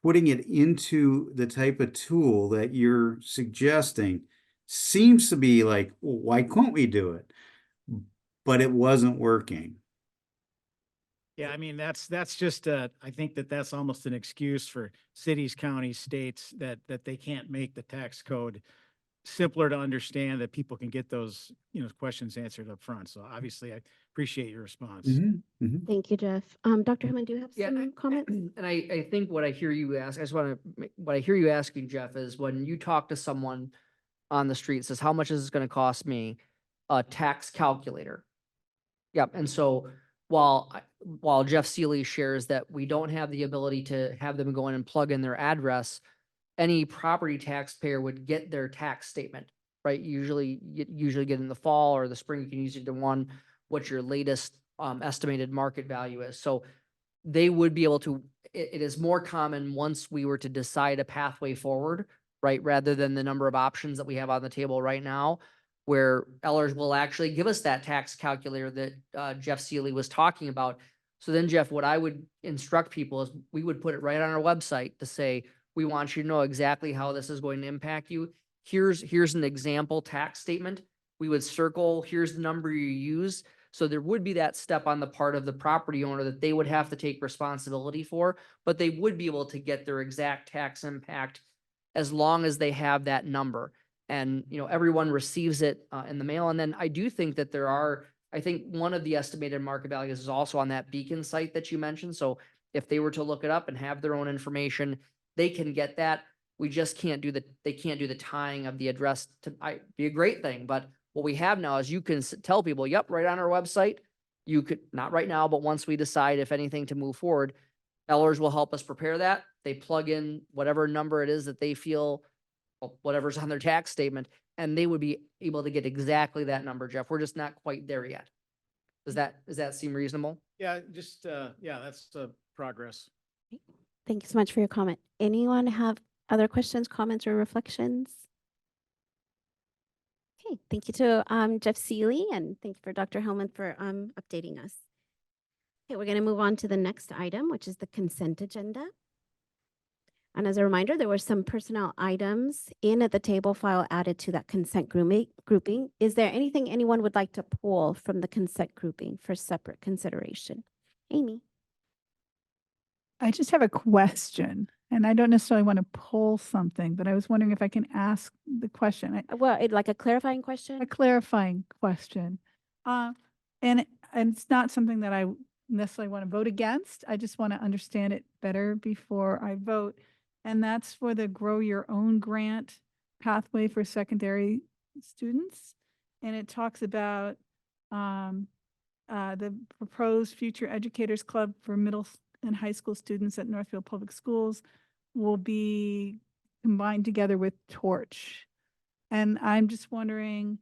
putting it into the type of tool that you're suggesting seems to be like, well, why couldn't we do it? But it wasn't working. Yeah, I mean, that's just, I think that's almost an excuse for cities, counties, states that they can't make the tax code simpler to understand, that people can get those, questions answered up front. So obviously I appreciate your response. Thank you, Jeff. Dr. Hammond, do you have Yeah, some comments? And I think what I hear you ask, I just want to, what I hear you asking, Jeff, is when you talk to someone on the street, says, how much is this going to cost me? A tax calculator. Yep. And so while Jeff Seeley shares that we don't have the ability to have them go in and plug in their address, any property taxpayer would get their tax statement, right? Usually get in the fall or the spring. You can use either one, what your latest estimated market value is. So they would be able to, it is more common once we were to decide a pathway forward, right? Rather than the number of options that we have on the table right now, where Ellers will actually give us that tax calculator that Jeff Seeley was talking about. So then, Jeff, what I would instruct people is we would put it right on our website to say, we want you to know exactly how this is going to impact you. Here's an example tax statement. We would circle, here's the number you use. So there would be that step on the part of the property owner that they would have to take responsibility for, but they would be able to get their exact tax impact as long as they have that number. And, everyone receives it in the mail. And then I do think that I think one of the estimated market values is also on that Beacon site that you mentioned. So if they were to look it up and have their own information, they can get that. We just can't do they can't do the tying of the address be a great thing. But what we have now is you can tell people, yep, right on our website, you could, not right now, but once we decide if anything to move forward, Ellers will help us prepare that. They plug in whatever number it is that they feel, whatever's on their tax statement, and they would be able to get exactly that number, Jeff. We're just not quite there yet. Does that seem reasonable? Yeah, just, that's progress. Thank you so much for your comment. Anyone have other questions, comments, or reflections? Okay, thank you to Jeff Seeley, and thank you for Dr. Hellman for updating us. Okay, we're going to move on to the next item, which is the consent agenda. And as a reminder, there were some personnel items in at the table file added to that consent grouping. Is there anything anyone would like to pull from the consent grouping for separate consideration? Amy. I just have a question, and I don't necessarily want to pull something, but I was wondering if I can ask the question. Well, like a clarifying question? A clarifying question. And it's not something that I necessarily want to vote against. I just want to understand it better before I vote. And that's for the Grow Your Own Grant pathway for secondary students. And it talks about the proposed Future Educators Club for middle and high school students at Northfield Public Schools will be combined together with Torch. And I'm just wondering,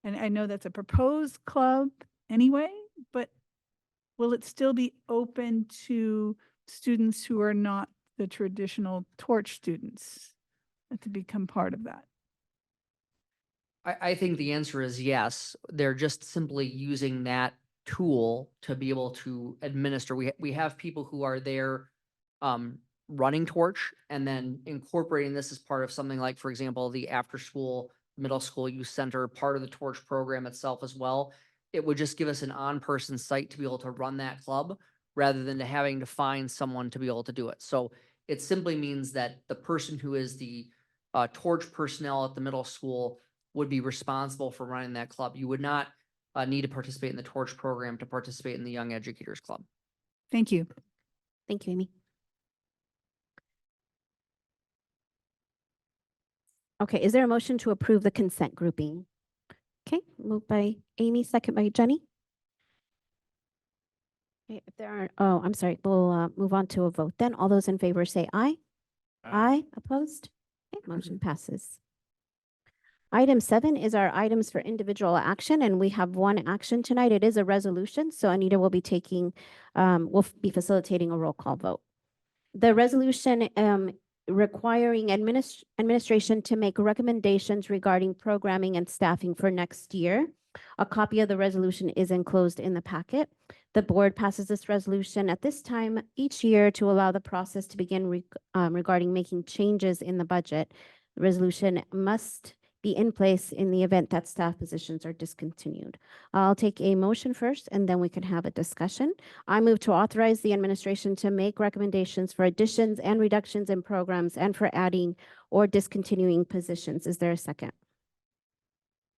and I know that's a proposed club anyway, but will it still be open to students who are not the traditional Torch students to become part of that? I think the answer is yes. They're just simply using that tool to be able to administer. We have people who are there running Torch and then incorporating this as part of something like, for example, the after school, middle school youth center, part of the Torch program itself as well. It would just give us an on-person site to be able to run that club rather than having to find someone to be able to do it. So it simply means that the person who is the Torch personnel at the middle school would be responsible for running that club. You would not need to participate in the Torch program to participate in the Young Educators Club. Thank you. Thank you, Amy. Okay, is there a motion to approve the consent grouping? Okay, moved by Amy, second by Jenny. Okay, if there are, oh, I'm sorry, we'll move on to a vote then. All those in favor say aye. Aye. Opposed? Okay, motion passes. Item 7 is our items for individual action, and we have one action tonight. It is a resolution, so Anita will be will be facilitating a roll call vote. The resolution requiring administration to make recommendations regarding programming and staffing for next year. A copy of the resolution is enclosed in the packet. The board passes this resolution at this time each year to allow the process to begin regarding making changes in the budget. The resolution must be in place in the event that staff positions are discontinued. I'll take a motion first, and then we can have a discussion. I move to authorize the administration to make recommendations for additions and reductions in programs and for adding or discontinuing positions. Is there a second?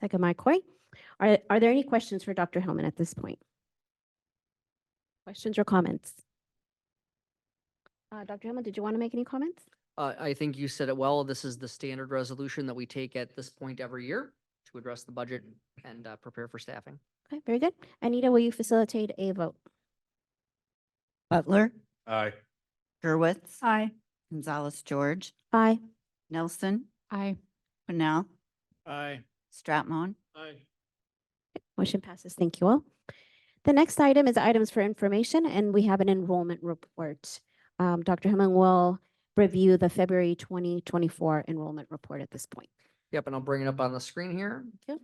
Second, Mike Coy. Are there any questions for Dr. Hellman at this point? Questions or comments? Dr. Hellman, did you want to make any comments? I think you said it well. This is the standard resolution that we take at this point every year to address the budget and prepare for staffing. Okay, very good. Anita, will you facilitate a vote? Butler, Aye. Gurwitz, Aye. Gonzalez George, Aye. Nelson, Aye. Cornell, Aye. Stratmon, Aye. Motion passes. Thank you all. The next item is items for information, and we have an enrollment report. Dr. Hellman will review the February 2024 enrollment report at this point. Yep, and I'll bring it up on the screen here. Yep.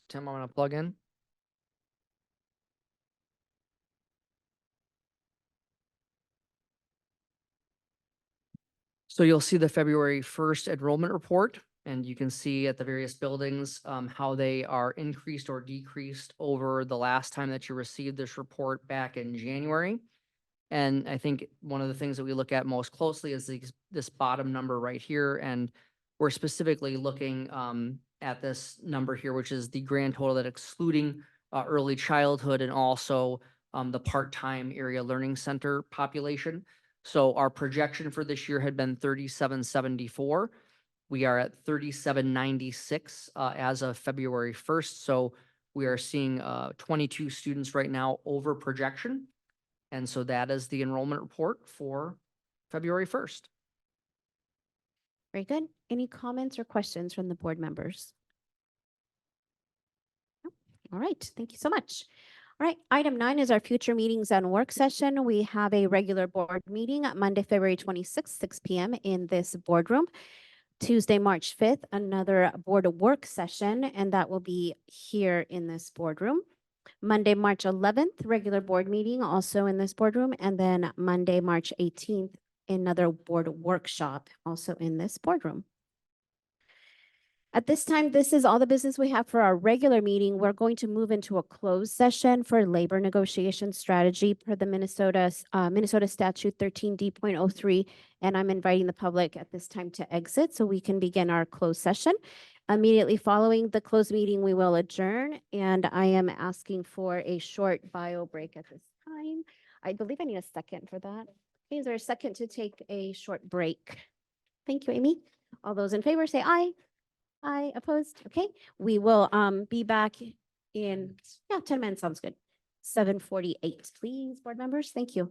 Tim, I'm gonna plug in. So you'll see the February 1st enrollment report, and you can see at the various buildings how they are increased or decreased over the last time that you received this report back in January. And I think one of the things that we look at most closely is this bottom number right here. And we're specifically looking at this number here, which is the grand total that excluding early childhood and also the part-time area learning center population. So our projection for this year had been 3774. We are at 3796 as of February 1st. So we are seeing 22 students right now over projection. And so that is the enrollment report for February 1st. Very good. Any comments or questions from the board members? No? All right, thank you so much. All right, item 9 is our future meetings and work session. We have a regular board meeting on Monday, February 26th, 6 p.m. in this boardroom. Tuesday, March 5th, another board work session, and that will be here in this boardroom. Monday, March 11th, regular board meeting, also in this boardroom, and then Monday, March 18th, another board workshop, also in this boardroom. At this time, this is all the business we have for our regular meeting. We're going to move into a closed session for labor negotiation strategy per the Minnesota Statute 13D.03, and I'm inviting the public at this time to exit so we can begin our closed session. Immediately following the closed meeting, we will adjourn, and I am asking for a short bio break at this time. I believe I need a second for that. Is there a second to take a short break? Thank you, Amy. All those in favor say aye. Aye, opposed? Okay, we will be back in 10 minutes. Sounds good. 7:48, please, board members. Thank you.